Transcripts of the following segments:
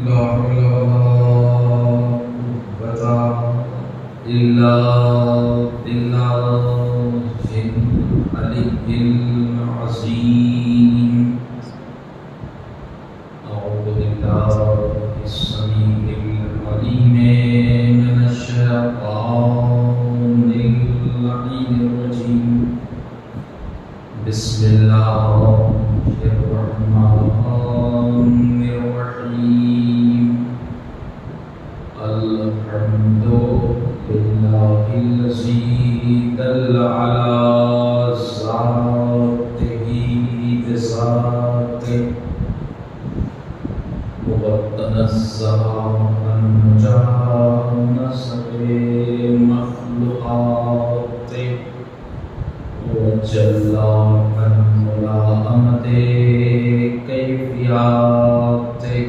لا حول ولا قوة إلا بالله العلي العظيم. أعوذ بالله السميع العليم من الشيطان اللعين الرجيم. بسم الله الرحمن الرحيم. الحمد لله الذي دل على ذاته بذاته وتنزه عن مجانسة مخلوقاته وجلى عن ملائمة كيفياته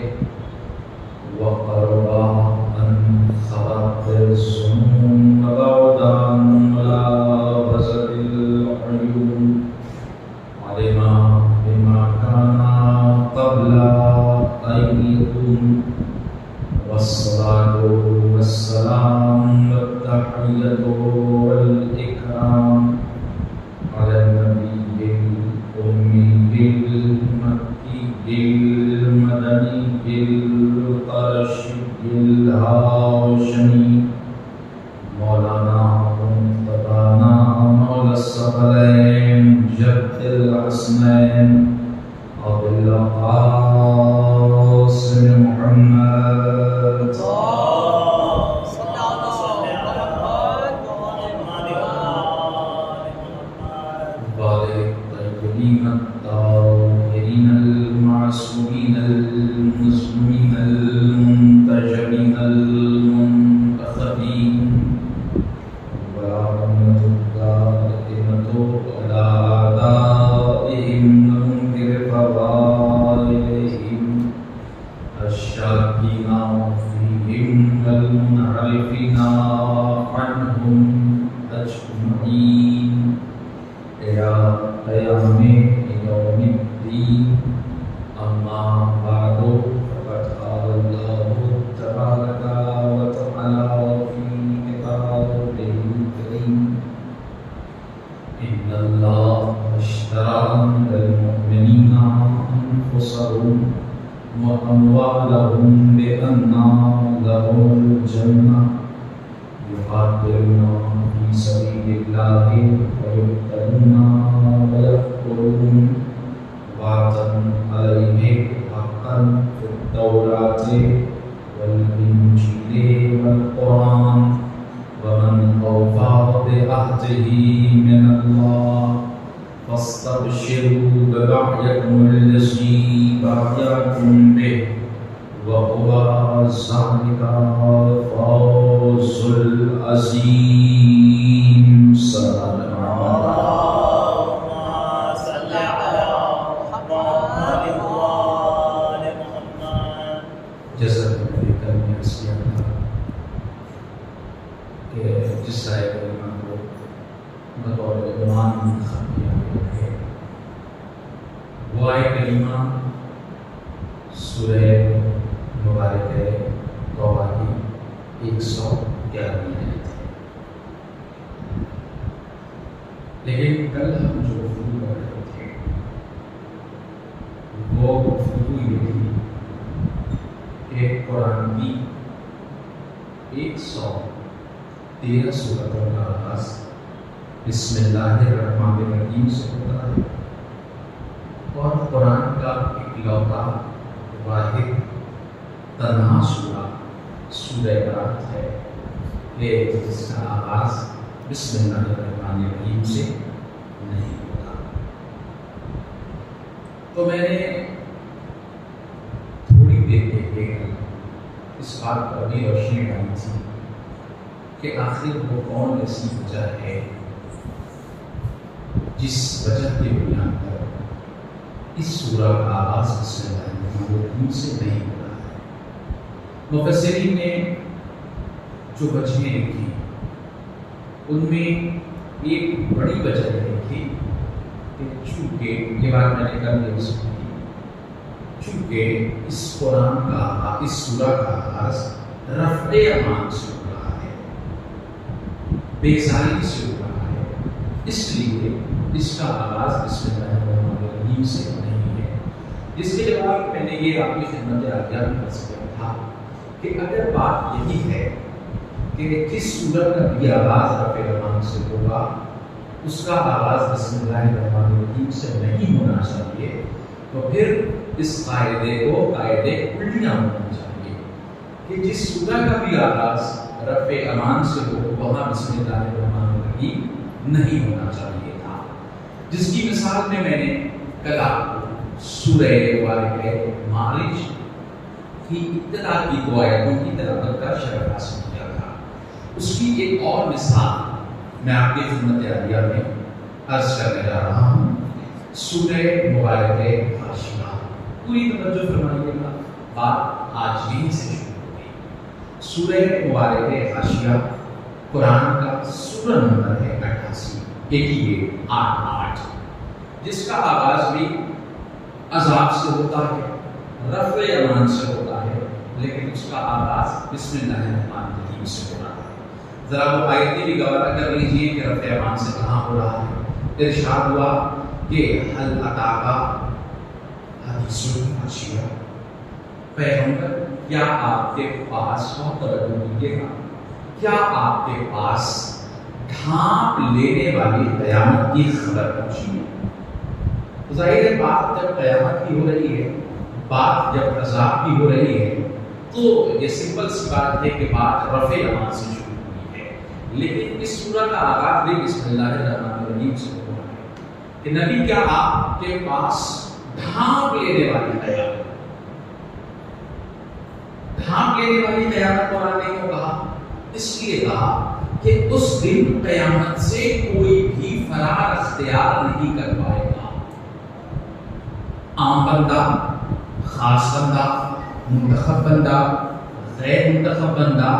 وقرب عن خواطر الظنون وبعد عن ملابسة العيون. علم بما كان قبل أن يكون. والصلاة والسلام والتحية والإكرام على النبي الأمي المكي المدني القرشي الهاشمي مولانا منتقانا مولى الثقلين جد الحسنين أبي القاسم محمد الطاهرين المعصومين المسلمين المنتجبين المنتخبين ورحمة الدائمة على أعدائهم ومنكر فضائلهم الشاكين فيهم والمنحرفين عنهم أجمعين إلى قيام يوم الدين. أما بعد فقد قال الله تبارك وتعالى في كتابه الكريم: إن الله اشترى من المؤمنين أنفسهم وأموالهم بأن لهم الجنة يقاتلون في سبيل الله ويقتلون ويقتلون وعدا عليه حقا في التوراة والإنجيل والقرآن ومن أوفى بعهده من الله فاستبشروا ببعضكم الذي بايعتم به وهو ذلك الفوز العظيم. صلى الله جیسا کہ میں نے کل میں عرض کیا تھا کہ جس آیت کریمہ کو بطور عنوان منتخب کیا گیا ہے وہ آیت کریمہ سورہ مبارکہ توبہ کی 111 آیت ہے. لیکن کل ہم جو گفتگو کر رہے تھے وہ گفتگو یہ تھی کہ قرآن کی 113 سورتوں کا آغاز بسم اللہ الرحمن الرحیم سے ہوتا ہے اور قرآن کا اکلوتا واحد تنہا سورہ برات ہے کہ جس کا آغاز بسم اللہ الرحمن الرحیم سے نہیں ہوتا. تو میں نے تھوڑی دیر پہلے اس بات پر بھی روشنی ڈالی تھی کہ آخر وہ کون ایسی وجہ ہے جس وجہ کی بنیاد پر اس سورہ کا آغاز بسم اللہ الرحمن الرحیم سے نہیں ہو رہا ہے. مفسرین نے جو وجہیں لکھی ان میں ایک بڑی وجہ یہ تھی کہ چونکہ یہ بات میں نے کل بھی سنی چونکہ اس قرآن کا اس سورہ کا آغاز رفع امان سے ہو رہا ہے، بیزاری سے ہو رہا ہے، اس لیے اس کا آغاز بسم اللہ الرحمن الرحیم سے نہیں ہے۔ جس کے جواب میں نے یہ آپ کی خدمت عالیہ میں عرض کیا تھا کہ اگر بات یہی ہے کہ کس سورت کا بھی آغاز رفع امان سے ہوگا، اس کا آغاز بسم اللہ الرحمن الرحیم سے نہیں ہونا چاہیے، تو پھر اس قاعدے کو قاعدے الٹا ہونا چاہیے کہ جس سورہ کا بھی آغاز رفع امان سے ہو وہاں بسم اللہ الرحمن الرحیم نہیں ہونا چاہیے تھا، جس کی مثال میں نے کل آپ کو سورہ مبارکہ معارج کی ابتدا کی دو آیتوں کی تلاوت کا شرف حاصل کیا تھا۔ اس کی ایک اور مثال میں آپ کی خدمت عالیہ میں عرض کرنے جا رہا ہوں۔ سورہ مبارکہ غاشیہ، پوری توجہ فرمائیے گا، بات آج یہیں سے شروع ہوگی۔ سورہ مبارکہ غاشیہ قرآن کا سورہ نمبر ہے 88، 88، جس کا آغاز بھی عذاب سے ہوتا ہے، رفع امان سے ہوتا ہے، لیکن اس کا آغاز بسم اللہ الرحمن الرحیم سے ہو رہا ہے۔ ذرا وہ آیتیں بھی گوارا کر لیجئے کہ رفع امان سے کہاں ہو رہا ہے۔ ارشاد ہوا کہ حل اتاکا حدیث الغاشیہ، پیغمبر کیا آپ کے پاس، بہت توجہ دیجیے گا، کیا آپ کے پاس ڈھانپ لینے والی قیامت کی خبر پہنچی ہے؟ ظاہر ہے بات جب قیامت کی ہو رہی ہے، بات جب عذاب کی ہو رہی ہے، تو یہ سمپل سی بات ہے کہ بات رفع امان سے شروع ہوئی ہے، لیکن اس سورہ کا آغاز بھی بسم اللہ الرحمن الرحیم سے ہوا ہے کہ نبی کیا آپ کے پاس ڈھانپ لینے والی قیامت، ڈھانپ لینے والی قیامت قرآن نے کیوں کہا؟ اس لیے کہا کہ اس دن قیامت سے کوئی بھی فرار اختیار نہیں کر پائے گا۔ عام بندہ، خاص بندہ، منتخب بندہ، غیر منتخب بندہ،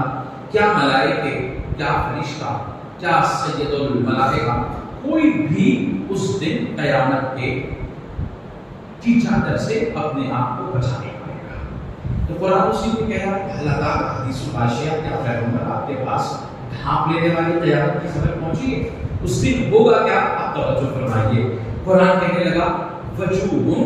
کیا ملائکے، کیا فرشتہ، کیا سید الملائکہ، کوئی بھی اس دن قیامت کی چادر سے اپنے آپ کو بچا نہیں پائے گا۔ تو قرآن اسی کو کہہ رہا ہے، اللہ تعالیٰ حدیث الغاشیہ، کیا پیغمبر آپ کے پاس ڈھانپ لینے والی قیامت کی خبر پہنچی ہے؟ اس دن ہوگا کیا؟ آپ توجہ فرمائیے، قرآن کہنے لگا وجوہ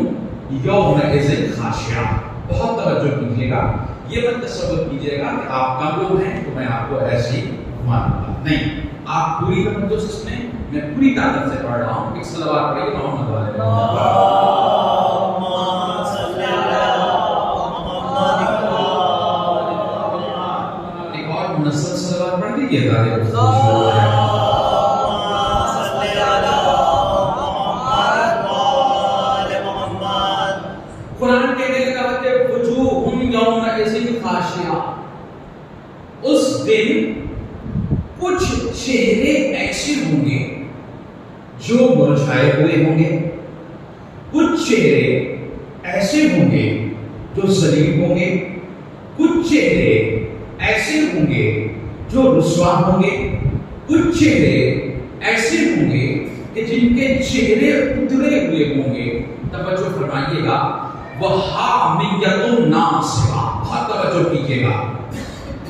یومئذ خاشعہ، بہت توجہ کیجیے گا، یہ مت تصور کیجیے گا کہ آپ کم لوگ ہیں تو میں آپ کو ایسے ہی مانوں گا، نہیں، آپ پوری توجہ سے سنیں، میں پوری طاقت سے پڑھ رہا ہوں۔ ایک صلوات پڑھیے محمد والے ایک اور منظم صلوات پڑھ دیجیے گا۔ قرآن کہنے لگا کہ وجوہ یومئذ خاشعہ، اس دن کچھ چہرے ایسے ہوں گے جو مرجھائے ہوئے ہوں گے، کچھ چہرے ایسے ہوں گے جو ذلیل ہوں گے، کچھ چہرے ایسے ہوں گے جو رسوا ہوں گے، کچھ چہرے ایسے ہوں گے کہ جن کے چہرے اترے ہوئے ہوں گے۔ توجہ فرمائیے گا، وَحَامِلَةٌ نَاصِبَةٌ، بہت توجہ کیجیے گا،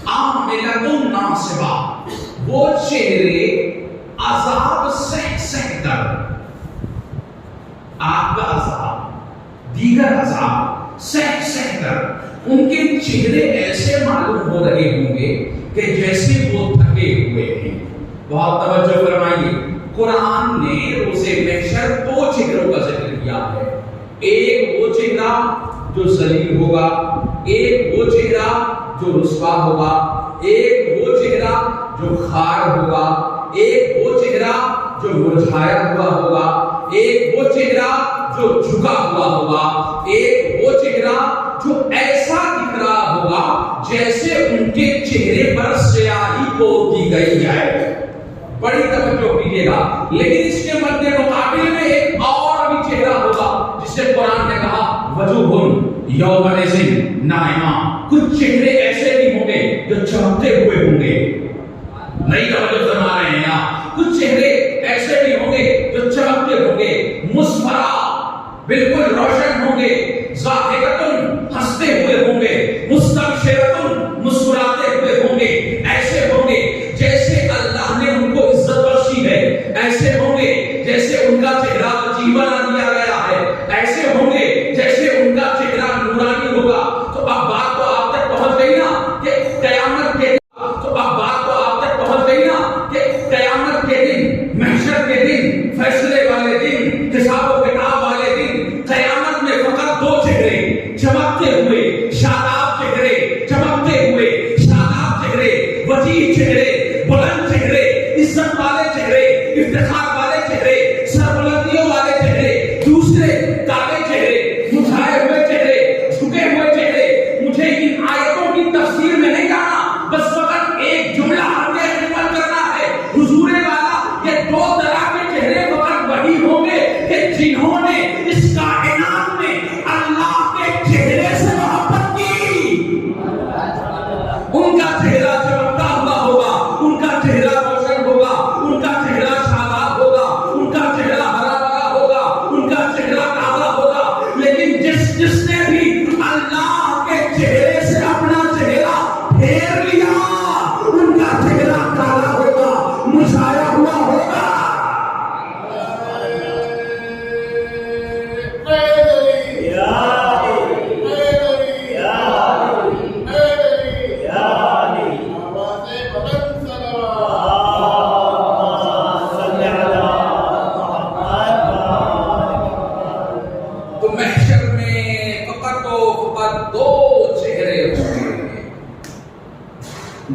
عَامِلَةٌ نَاصِبَةٌ، وہ چہرے عذاب سہ کر، آگ کا عذاب، دیگر عذاب سہ کر ان کے چہرے ایسے معلوم ہو رہے ہوں گے کہ جیسے وہ تھکے ہوئے ہیں۔ بہت توجہ فرمائیے، قرآن نے روز محشر دو چہروں کا ذکر کیا ہے، ایک وہ چہرہ جو ذلیل ہوگا، ایک وہ چہرہ جو رسوا ہوگا، ایک وہ چہرہ جو خار ہوگا، ایک وہ چہرہ جو مرجھایا ہوا ہوگا، ایک وہ چہرہ جو جھکا ہوا ہوگا، ایک وہ چہرہ جو ایسا دکھ رہا ہوگا جیسے ان کے چہرے پر سیاہی پوت دی گئی ہے۔ بڑی توجہ کیجیے گا، لیکن اس کے مد مقابل میں ایک اور بھی چہرہ ہوگا جسے قرآن نے کہا وجوہ یومئذ ناعمہ، کچھ چہرے ایسے بھی ہوں گے جو چمکتے ہوئے ہوں گے، نئی توجہ فرما رہے ہیں آپ، کچھ چہرے ایسے بھی ہوں گے جو چمکتے ہوں گے، مسفرہ، بالکل روشن ہوں گے، ضاحکۃ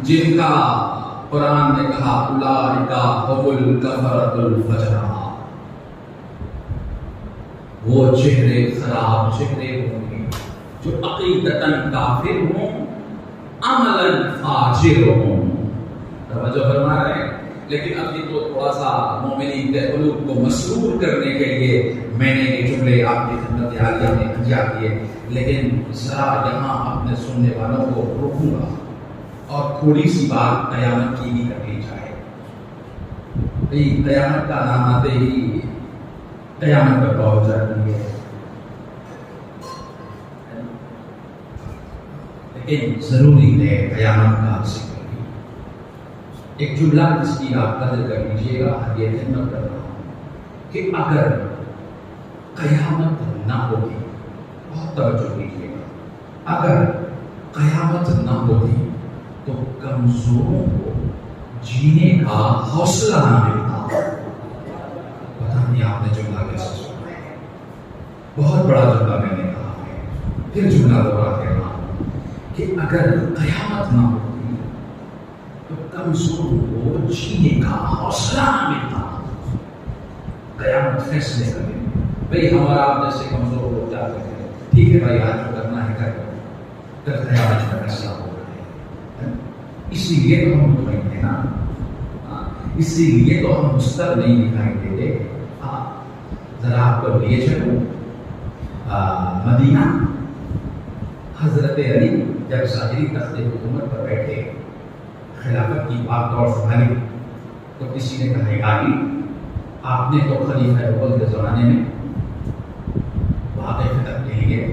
جن کا قرآن نے کہا اولئک هم الکفرۃ الفجرہ، وہ چہرے خراب چہرے ہوں گے جو عقیدتاً کافر ہوں، عملاً فاجر ہوں۔ توجہ فرما رہے ہیں، لیکن ابھی تو تھوڑا سا مومنین کے قلوب کو مسرور کرنے کے لیے میں نے یہ جملے آپ کی خدمت عالیہ میں اجرا کیے، لیکن ذرا یہاں اپنے سننے والوں کو روکوں گا اور تھوڑی سی بات قیامت کی بھی کرنی چاہے۔ قیامت کا نام آتے ہی قیامت پر پہنچ جاتی ہے، لیکن ضروری ہے قیامت کا ذکر۔ ایک جملہ جس کی آپ قدر کر لیجیے گا، یہ خدمت کر رہا ہوں کہ اگر قیامت نہ ہوگی، بہت توجہ دیجیے گا، اگر قیامت نہ ہوگی تو کمزوروں کو جینے کا حوصلہ نہ ملتا۔ پتہ نہیں آپ نے جملہ کیسے سنا ہے، بہت بڑا جملہ میں نے کہا ہے، پھر جملہ دوبارہ کہہ رہا ہوں کہ اگر قیامت نہ ہوگی تو کمزوروں کو جینے کا حوصلہ نہ ملتا۔ قیامت فیصلے کرے، بھئی ہمارا آپ جیسے کمزور لوگ کیا کریں، ٹھیک ہے بھائی آج جو کرنا ہے کر لو، پھر قیامت کا فیصلہ ہو رہا ہے۔ اسی لیے تو ہم مطمئن ہیں نا، اسی لیے تو ہم مستر نہیں دکھائی دیتے۔ ذرا آپ کو لیے چلوں مدینہ، حضرت علی جب ظاہری تخت حکومت پر بیٹھے، خلافت کی بات دور سنبھالی، تو کسی نے کہا علی آپ نے تو خلیفہ اول کے زمانے میں واقع فتح کے لیے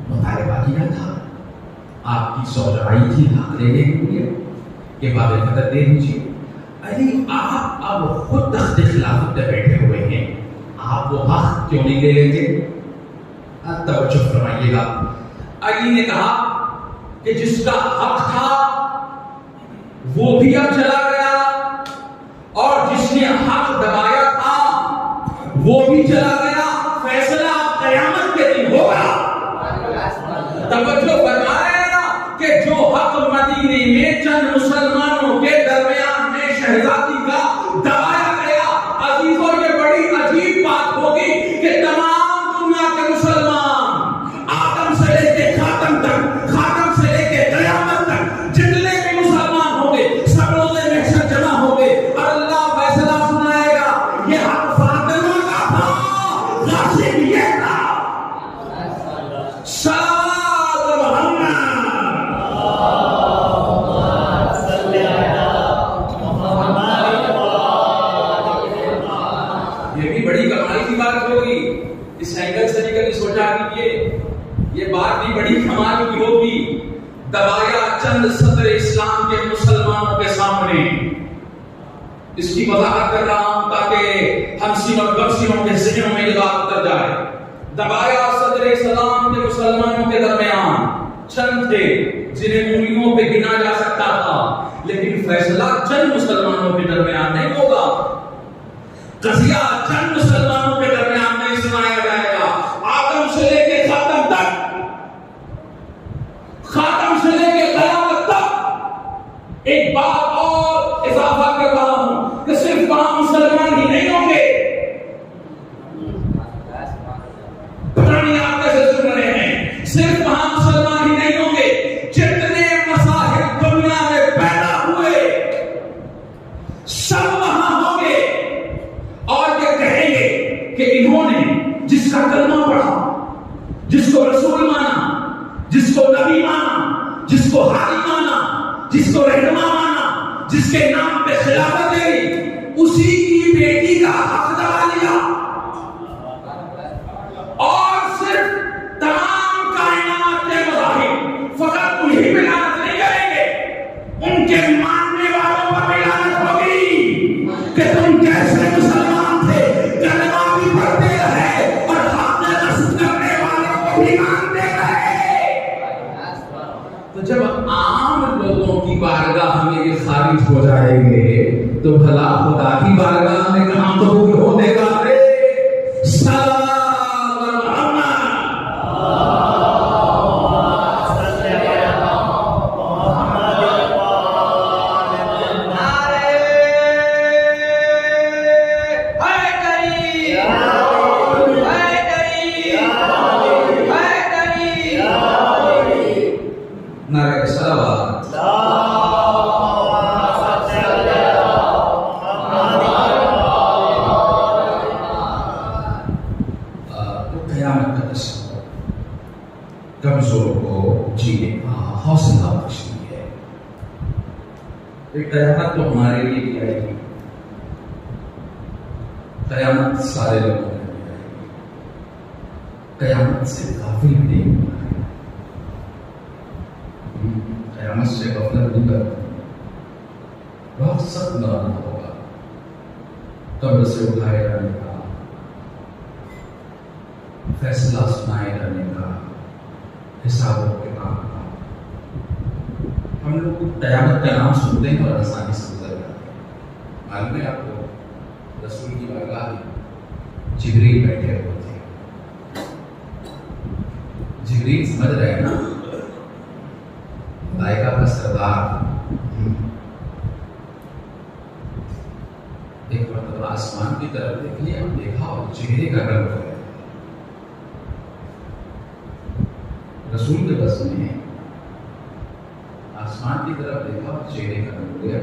مطالبہ کیا تھا، آپ کی سوچائی تھی دھاکے دینے کے لیے کہ باب فتح دے دیجیے، علی آپ اب خود تخت خلافت پہ بیٹھے ہوئے ہیں، آپ وہ حق کیوں نہیں لے لیتے؟ توجہ فرمائیے گا، علی نے کہا کہ جس کا حق تھا وہ بھی اب چلا گیا، اور جس نے حق دبایا تھا وہ بھی چلا گیا، فیصلہ قیامت کے دن ہوگا۔ توجہ فرما رہے ہیں نا کہ جو حق مدینے میں چند مسلمانوں کے درمیان میں شہزادی کا دبایا گیا، عزیزوں یہ بڑی عجیب بات ہوگی کہ تمام دنیا کے مسلمان آدم سے لے کے خاتم تک، خاتم سے لے کے قیامت تک جتنے بھی مسلمان ہوں گے سب روزے محشر جمع ہوں گے، اور اللہ فیصلہ سنائے گا، یہ حق فاطمہ کا تھا، غاصب یہ تھا۔ اس اینگل سے نکل کے سوچا کیجیے، یہ بات بھی بڑی کمال کی ہوگی، دبایا چند صدر اسلام کے مسلمانوں کے سامنے۔ اس کی وضاحت کر رہا ہوں تاکہ ہمسین اور غمسینوں کے ذہنوں میں یہ بات اتر جائے۔ دبایا صدر اسلام کے مسلمانوں کے درمیان چند تھے جنہیں انگلیوں پہ گنا جا سکتا تھا، لیکن فیصلہ چند مسلمانوں کے درمیان نہیں ہوگا، قضیہ چند مسلمانوں کے درمیان نہیں سنایا جائے گا، آدم سے لے کے خاتم تک، خاتم سے لے کے قیامت تک۔ ایک بات اور اضافہ کر رہا ہوں کہ صرف وہاں مسلمان ہی نہیں ہوں گے، پتہ نہیں آپ کیسے سن رہے ہیں، صرف وہاں مسلمان ہی نہیں ہوں گے، جتنے مذاہب دنیا میں پیدا ہوئے سب وہاں ہوں گے، اور یہ کہیں گے کہ انہوں نے جس کا کلمہ پڑھا، جس کو رسول مانا، جس کو نبی مانا، جس کو ہادی مانا، جس کو رہنما مانا، جس کے نام پہ خلافت دے اسی کی بیٹی کا حق دبا لیا، اور صرف تمام کائنات کے مذاہب فقط انہی پہ لعنت نہیں کریں گے، ان کے ماننے والوں پر بھی لعنت ہوگی کہ تم کیسے مسلمان تھے، کلمہ بھی پڑھتے رہے اور حق نصب کرنے والوں کو بھی مانتے رہے۔ تو جب عام لوگوں کی بارگاہ میں یہ خارج ہو جائیں گے تو بھلا خدا کی بارگاہ میں کہاں قبول ہونے والے؟ کمزور کو جینے کا حوصلہ بخشتی ہے۔ ایک قیامت تو ہمارے لیے بھی آئے گی، قیامت سارے لوگوں کے لیے آئے گی، قیامت سے غافل نہیں ہونا ہے، قیامت سے غفلت نہیں کرنا، بہت سخت مرنا ہوگا، قبر سے اٹھائے جانے کا، فیصلہ سنائے جانے کا، حساب و کتاب کا۔ ہم لوگ قیامت کا نام سنتے ہیں اور آسانی سے گزر جاتے ہیں۔ معلوم ہے آپ کو، رسول کی بارگاہ میں جبریل بیٹھے ہوئے تھے۔ جبریل سمجھ رہے ہیں نا، ملائکہ کا سردار، ایک مرتبہ آسمان کی طرف دیکھیے، ہم دیکھا اور چہرے کا رنگ ہو گیا۔ رسول کے بس میں آسمان کی طرف دیکھا اور چہرے کا رنگ ہو گیا۔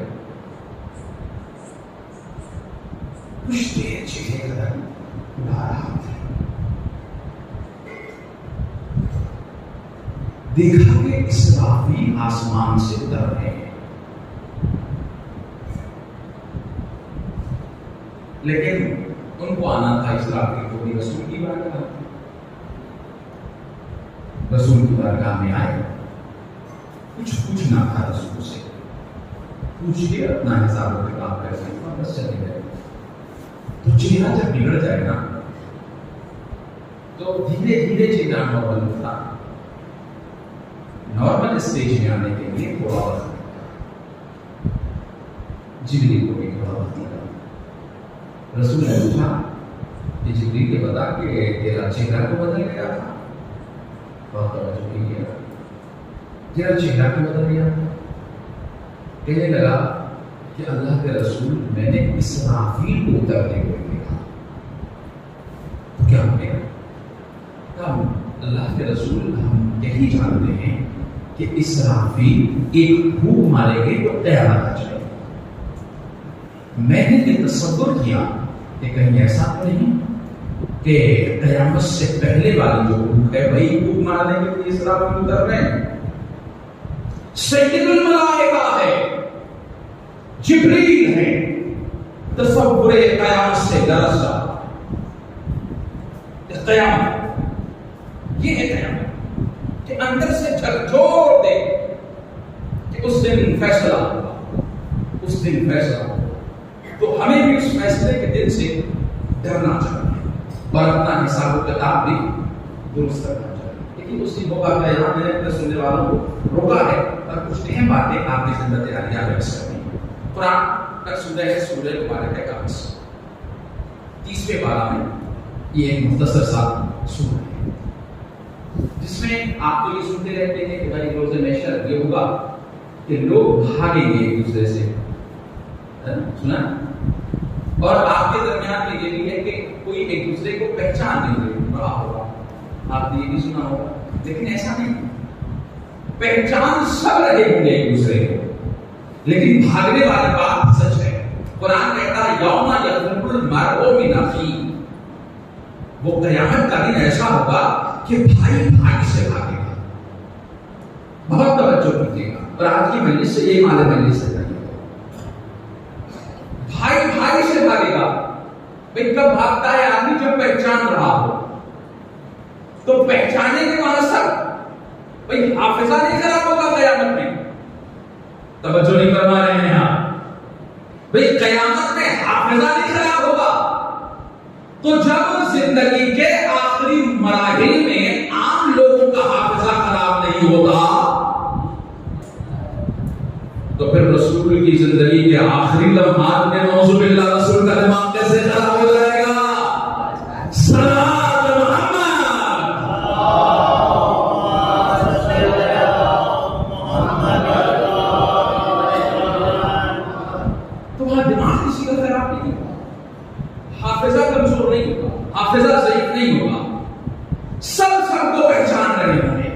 کچھ دیر چہرے کا رنگ اڑا رہا تھا، دیکھا کہ اسرافیل آسمان سے اتر رہے ہیں، لیکن ان کو آنا تھا اسرافیل کو بھی رسول کی بارگاہ، رسول کی بارگاہ میں آئے، کچھ پوچھنا تھا رسول سے، پوچھ کے اپنا حساب و کتاب کر کے واپس چلے گئے۔ تو چہرہ جب بگڑ جائے نا تو دھیرے دھیرے چہرہ نارمل ہوتا، نارمل اسٹیج میں آنے کے لیے تھوڑا وقت لگتا، جبریل کو بھی تھوڑا وقت لگا۔ رسول نے پوچھا کہ جبریل کے بتا کہ تیرا چہرہ کو بدل گیا تھا؟ بہت توجہ نہیں کیا، تیرا چہرہ کیوں بدل گیا؟ کہنے لگا کہ اللہ کے رسول، میں نے اسرافیل کو اترتے ہوئے دیکھا۔ تو کیا ہو گیا؟ اللہ کے رسول، ہم یہی جانتے ہیں کہ اسرافیل ایک پھونک مارے گے تو قیامت آ جائے گی۔ میں نے یہ تصور کیا کہ کہیں ایسا تو نہیں کہ قیامت سے پہلے والی جو پھونک ہے وہی پھونک مارنے کے لیے اسرافیل اتر رہے ہیں۔ سید الملائکہ ہے، جبریل ہے، تصور قیامت سے درجہ قیامت، یہ ہے قیامت کہ اندر سے جھکجھور دے کہ اس دن فیصلہ ہوگا، اس دن فیصلہ ہوگا۔ تو ہمیں بھی اس فیصلے کے دن سے ڈرنا چاہیے اور اپنا حساب و کتاب بھی درست کرنا چاہیے۔ لیکن اس کی موقع کا یہاں میں نے اپنے سننے والوں کو روکا ہے اور کچھ اہم باتیں آپ کی زندہ تیاریاں میں کرنی ہیں۔ قرآن کا سورہ ہے، سورہ مبارکہ کا 30ویں پارہ میں یہ ایک مختصر سا سورہ ہے جس میں آپ تو یہ سنتے رہتے ہیں کہ بھائی روز محشر یہ ہوگا کہ لوگ بھاگیں گے ایک دوسرے سے، سنا؟ اور آپ کے درمیان میں یہ بھی ہے کہ کوئی ایک دوسرے کو پہچان نہیں رہا ہوگا، آپ نے یہ بھی سنا ہوگا، لیکن ایسا نہیں، پہچان سب رہے ہوں گے ایک دوسرے کو، لیکن بھاگنے والی بات سچ ہے۔ قرآن کہتا ہے یوم یفر المرء من اخیہ، وہ قیامت کا دن ایسا ہوگا کہ بھائی بھائی سے بھاگے گا۔ بہت توجہ کیجیے گا، اور آج کی مجلس سے یہ مال مجلس سے بھائی بھائی سے بھاگے گا۔ بھائی کب بھاگتا ہے آدمی؟ جب پہچان رہا ہو، تو پہچانے کے وہاں سب بھائی حافظہ نہیں خراب ہوگا قیامت میں، توجہ نہیں کروا رہے ہیں آپ، بھائی قیامت میں حافظہ نہیں خراب ہوگا۔ تو جب زندگی کے آخری مراحل میں عام لوگوں کا حافظہ خراب نہیں ہوتا تو پھر رسول کی زندگی کے آخری لمحات میں نعوذ باللہ رسول کا دماغ کیسے خراب ہو جائے گا؟ صلوات محمد۔ تو وہاں دماغ کسی کا خراب نہیں ہوگا، حافظہ کمزور نہیں ہوگا، حافظہ ضعیف نہیں ہوگا، سب کو پہچان رہے ہوں گے۔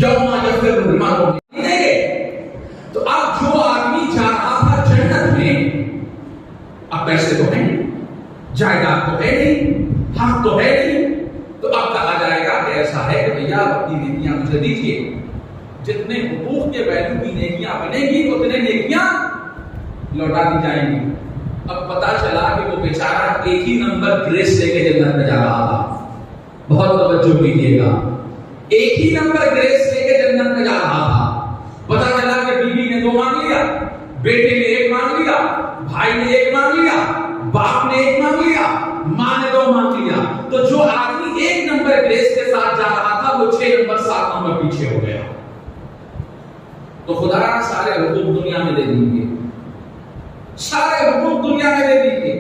یوم یفر المرء، تو اب جو آدمی جا رہا تھا جنت میں، اب پیسے تو ہیں، جائیداد تو ہے نہیں، حق تو ہے نہیں، تو اب کہا جائے گا کہ ایسا ہے کہ بھیا اپنی نیکیاں مجھے دیجیے، جتنے حقوق کے ویلیو کی نیکیاں بنیں گی اتنے نیکیاں لوٹا دی جائیں گی۔ اب پتا چلا کہ وہ بیچارہ ایک ہی نمبر گریس لے کے جنت میں جا رہا تھا، بہت توجہ کیجیے گا، ایک ہی نمبر گریس لے کے جنت میں جا رہا تھا۔ پتا چلا کہ بیوی نے 2 مانگ لیا، بیٹے نے 1 مانگ لیا، بھائی نے 1 مانگ لیا، باپ نے 1 مانگ لیا، ماں نے 2 مانگ لیا، تو جو آدمی 1 نمبر گریس کے ساتھ جا رہا تھا وہ 6 نمبر 7 نمبر پیچھے ہو گیا۔ تو خدا سارے حقوق دنیا میں دے دیں گے، سارے حقوق دنیا میں دے دیں گے۔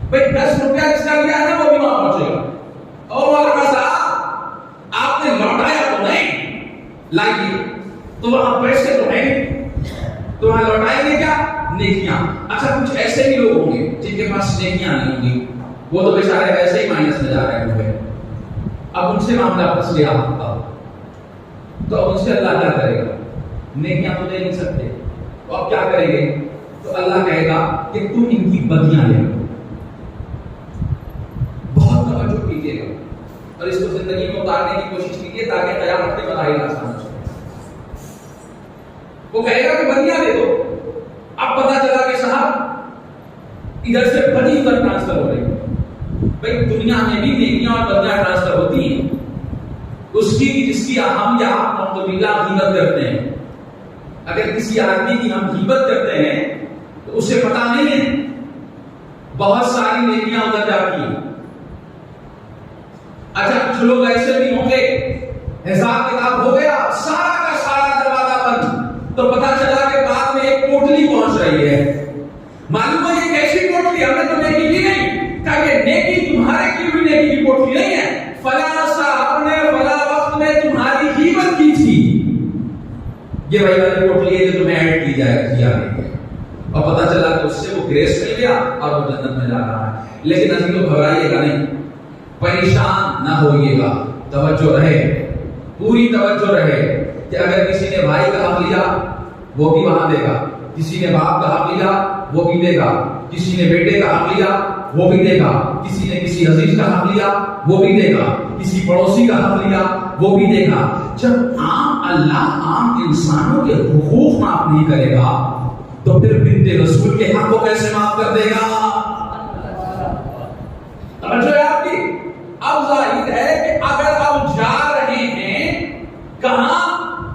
بھائی 10 روپیہ جس کا لیا ہے وہ بھی وہاں پہنچے گا، اور مولانا صاحب آپ نے لوٹایا تو نہیں، لائیے تو وہاں پیسے تو ہیں، تو وہاں لوٹائیں گے کیا؟ نیکیاں۔ اچھا کچھ ایسے بھی لوگ ہوں گے جن کے پاس نیکیاں نہیں ہوں گی، وہ تو بیچارے ایسے ہی مائنس میں جا رہے ہوں، اب ان سے معاملہ پھنس گیا، تو اب ان سے اللہ کیا کرے گا؟ نیکیاں تو دے نہیں سکتے، تو اب کیا کریں گے؟ تو اللہ کہے گا کہ تم ان کی بدیاں لے لو۔ بہت توجہ کیجیے گا اور اس کو زندگی میں اتارنے کی کوشش کیجیے تاکہ قیامت کے مراحل آسان ہو جائے۔ وہ کہے گا کہ بدیاں دے دو، اب پتا چلا کہ صاحب ادھر سے بدی ادھر ٹرانسفر ہو رہی ہے۔ بھائی دنیا میں بھی نیکیاں اور بدیاں ٹرانسفر ہوتی ہیں، اس کی جس کی ہم یا آپ غیبت کرتے ہیں۔ اگر کسی آدمی کی ہم غیبت کرتے ہیں تو اسے پتا نہیں ہے بہت ساری نیکیاں ادھر جاتی ہیں۔ اچھا کچھ لوگ ایسے بھی ہوں گے، حساب کتاب ہو گیا، سارا کا سارا دروازہ بند، تو پتا چلا کہ بعد میں ایک پوٹلی پہنچ رہی ہے۔ معلوم ہے یہ کیسی پوٹلی؟ ہم نے تو نیکی کی نہیں، کہا کہ نیکی تمہارے کی بھی نیکی کی پوٹلی نہیں ہے، فلاں صاحب نے فلاں وقت میں تمہاری غیبت کی تھی، یہ وہی والی پوٹلی ہے جو تمہیں ایڈ کی جائے گی، اور پتا چلا کہ اس سے وہ گریس مل گیا اور وہ جنت میں جا رہا ہے۔ لیکن ابھی تو گھبرائیے گا نہیں، پریشان نہ ہوئیے گا، توجہ رہے، پوری توجہ رہے کہ اگر کسی نے بھائی کا حق لیا وہ بھی وہاں دے گا، کسی نے باپ کا حق لیا وہ بھی دے گا، کسی نے بیٹے کا حق لیا وہ بھی دے گا، کسی نے کسی عزیز کا حق لیا وہ بھی دے گا، کسی پڑوسی کا حق لیا وہ بھی دے گا۔ جب اللہ عام انسانوں کے حقوق معاف نہیں کرے گا تو پھر بنت رسول کے حق کو کیسے معاف کر دے گا؟ توجہ ہے آپ کی؟ اب ظاہر ہے کہ اگر ہم جا رہے ہیں کہاں،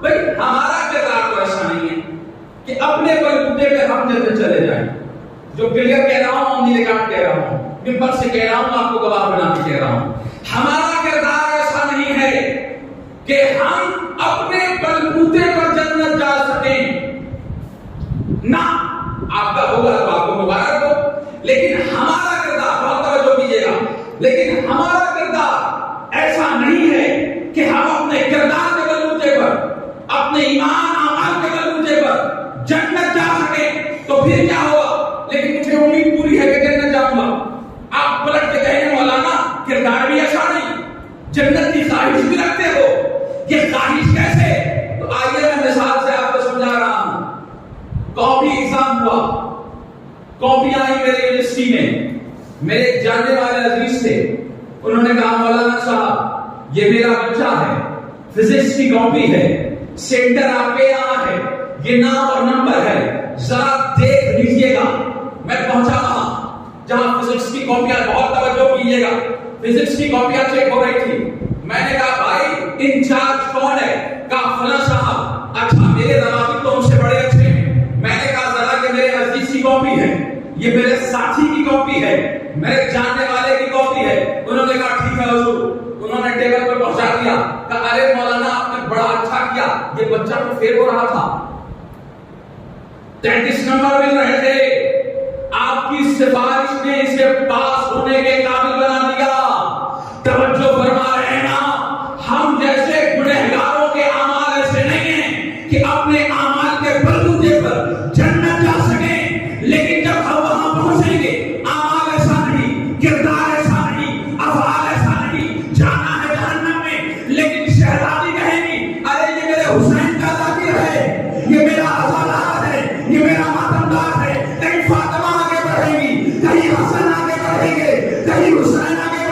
بھائی ہمارا کردار تو ایسا نہیں ہے کہ اپنے بلبوتے پہ ہم جلد چلے جائیں۔ جو کلیئر کہہ رہا ہوں، آن دی ریکارڈ کہہ رہا ہوں، ممبر سے کہہ رہا ہوں، آپ کو گواہ بنا کے کہہ رہا ہوں، ہمارا کردار ایسا نہیں ہے کہ ہم اپنے بلبوتے پر جنت جا سکیں، نہ آپ کا ہوگا تو آپ کو مبارک ہو، لیکن ہمارا کردار، بہت توجہ کیجیے گا، لیکن ہمارا کردار ایسا نہیں ہے کہ ہم اپنے کردار کے بلبوتے پر، اپنے ایمان اعمال کے بلبوتے پر جنت جا سکیں، تو پھر کیا ہوگا؟ لیکن مجھے امید پوری ہے کہ جنت جاؤں گا۔ آپ پلٹ کے کہیں مولانا کردار بھی ایسا نہیں، جنت کی خواہش بھی رکھتے ہو، یہ خواہش کیسے؟ تو آئیے میں مثال سے آپ کو سمجھا رہا ہوں۔ کاپی ایگزام ہوا، کاپیاں آئی میرے یونیورسٹی میں، میرے جاننے والے عزیز تھے، انہوں نے کہا مولانا صاحب یہ میرا بچہ ہے، فزکس کی کاپی ہے، سینٹر آپ کے یہاں ہے، یہ نام اور نمبر ہے، ذرا دیکھ لیجئے گا۔ میں پہنچا وہاں جہاں فزکس کی کاپیاں، بہت توجہ کیجیے گا، فزکس کی کاپیاں چیک ہو رہی تھی۔ میں نے کہا بھائی انچارج کون ہے؟ کہا فلاں صاحب۔ اچھا میرے ضوابط تو ان سے بڑے اچھے ہیں۔ میں نے کہا ذرا کہ میرے عزیز کی کاپی ہے، یہ میرے ساتھی کی کاپی ہے، میرے جاننے والے کی کاپی ہے۔ انہوں نے کہا ٹھیک ہے حضور، انہوں نے ٹیبل پر پہنچا دیا، کہا ارے مولانا آپ نے بڑا اچھا کیا، یہ بچہ تو فیل ہو رہا تھا، 33 نمبر مل رہے تھے، آپ کی سفارش نے اسے پاس ہونے کے قابل بنا دیا۔ توجہ فرما رہے ہیں نا، ہم جیسے گنہگاروں کے اعمال ایسے نہیں ہیں کہ اپنے اعمال کے بلبوتے پر جنت جا سکیں، لیکن جب ہم وہاں پہنچیں گے اعمال ایسا نہیں، کردار ایسا نہیں، افعال ایسا نہیں، جانا ہے جہنم میں، لیکن شہزادی کہے گی ارے یہ میرے حسین کا ذاکر ہے، یہ میرا آزادار ہے، یہ میرا ماتمدار ہے۔ کہیں فاطمہ آگے بڑھے گی، کہیں حسن آگے بڑھیں گے، کہیں حسین آگے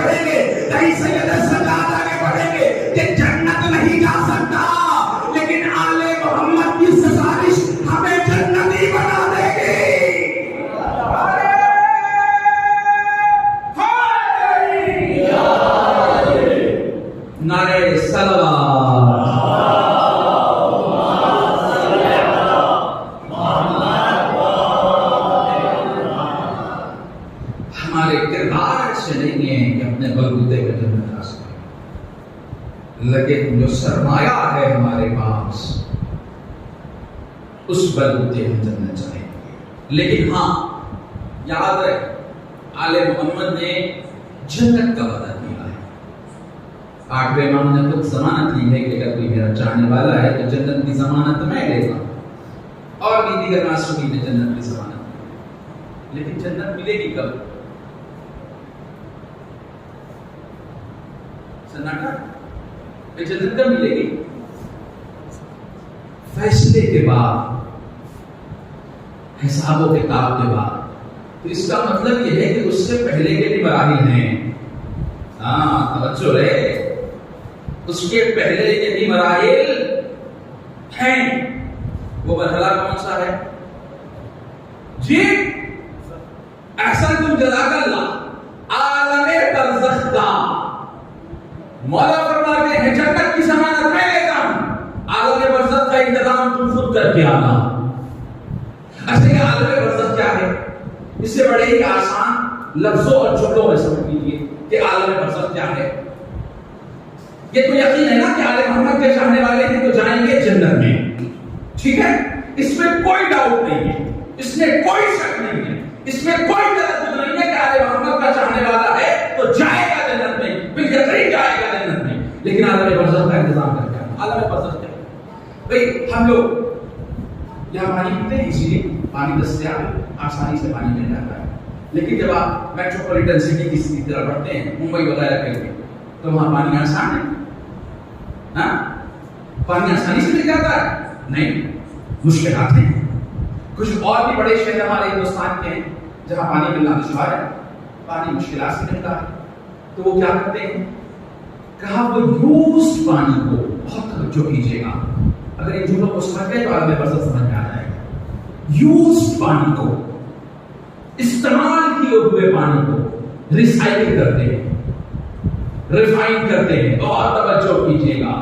اپنے بلبوتے کا جنت آ سکے، لیکن جو سرمایہ ہے ہمارے پاس اس بلبوتے ہم جنت چاہیں گے۔ لیکن ہاں یاد رکھ، آل محمد نے جنت کا وعدہ دیا ہے۔ 8ویں امام نے خود ضمانت لی ہے کہ اگر کوئی میرا چاہنے والا ہے تو جنت کی ضمانت میں لے گا، اور بھی دیگر معصومین نے جنت کی ضمانت دی۔ لیکن جنت ملے گی کب؟ سناٹا، یہ جنت کب ملے گی؟ فیصلے کے بعد، حساب و کتاب کے بعد۔ تو اس کا مطلب یہ ہے کہ اس سے پہلے کے بھی مراحل ہیں۔ ہاں توجہ ہے، اس کے پہلے کے بھی مراحل ہیں۔ وہ مرحلہ کون سا ہے؟ جی احسن تم جزاک اللہ، عالم برزخ کا مولا فرماتے ہیں جنت کی ضمانت میں لیتا ہوں، عالم برزخ کا انتظام تم خود کر کے آنا۔ اچھا یہ عالم برزخ کیا ہے؟ اس سے بڑے ہی آسان لفظوں اور جملوں میں سمجھ لیجیے کہ عالم برزخ کیا ہے۔ یہ تو یقین ہے نا کہ آل محمد کے چاہنے والے ہیں تو جائیں گے جنت میں، ٹھیک ہے، اس میں کوئی ڈاؤٹ نہیں ہے، اس میں کوئی شک نہیں ہے، اس میں کوئی تردد نہیں ہے کہ آل محمد کا چاہنے والا ہے تو جائے گا جنت میں، بالکل جائے گا جنت میں۔ لیکن عالم برزخ کا انتظام کر کے آنا۔ عالم برزخ کیا ہے بھائی؟ ہم لوگ یہاں پانی پیتے ہیں، اسی لیے پانی دستیاب ہے، آسانی سے پانی مل جاتا ہے۔ لیکن جب آپ میٹروپولیٹن سٹی کی طرف بڑھتے ہیں، ممبئی وغیرہ کے لیے، تو وہاں پانی آسان ہے؟ ہاں پانی آسانی سے مل جاتا ہے؟ نہیں، مشکلات ہیں۔ کچھ اور بھی بڑے شہر ہمارے ہندوستان کے ہیں جہاں پانی ملنا دشوار ہے، پانی مشکلات سے ملتا ہے۔ تو وہ کیا کرتے ہیں؟ کہا وہ یوزڈ پانی کو، بہت توجہ کیجیے گا، اگر ان جملوں کو سمجھ گئے تو عالم برزخ سمجھ میں آ جائے گا۔ یوزڈ پانی کو، استعمال کیے ہوئے پانی کو ریسائکل کرتے ہیں، ریفائن کرتے ہیں۔ بہت توجہ کیجیے گا،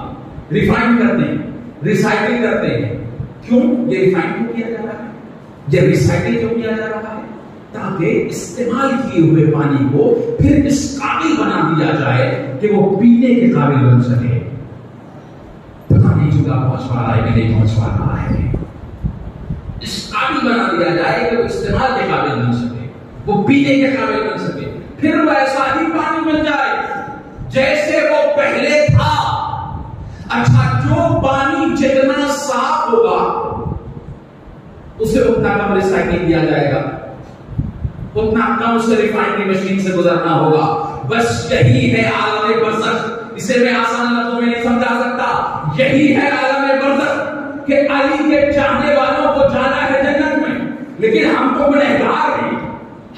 ریفائن کرتے ہیں، ریسائکل کرتے ہیں۔ کیوں یہ ریفائن کیوں کیا جا رہا ہے، یہ ریسائکل کیوں کیا جا رہا ہے؟ تاکہ استعمال کیے ہوئے پانی کو پھر اس قابل بنا دیا جائے کہ وہ پینے کے قابل بن سکے۔ پتہ نہیں جگہ پہنچ پا رہا ہے کہ نہیں پہنچ پا رہا ہے۔ اس قابل بنا دیا جائے کہ وہ استعمال کے قابل بن سکے، وہ پینے کے قابل بن سکے، پھر وہ ایسا ہی پانی بن جائے جیسے وہ پہلے تھا۔ اچھا جو پانی جتنا صاف ہوگا اسے اتنا کم ریسائکل کیا جائے گا، اتنا کم اسے ریفائن کی مشین سے گزرنا ہوگا۔ بس یہی ہے عالم برزخ، اسے میں آسان لفظوں میں نہیں سمجھا سکتا۔ یہی ہے عالم برزخ کہ علی کے چاہنے والوں کو جانا ہے جنت میں، لیکن ہم تو گنہگار ہیں،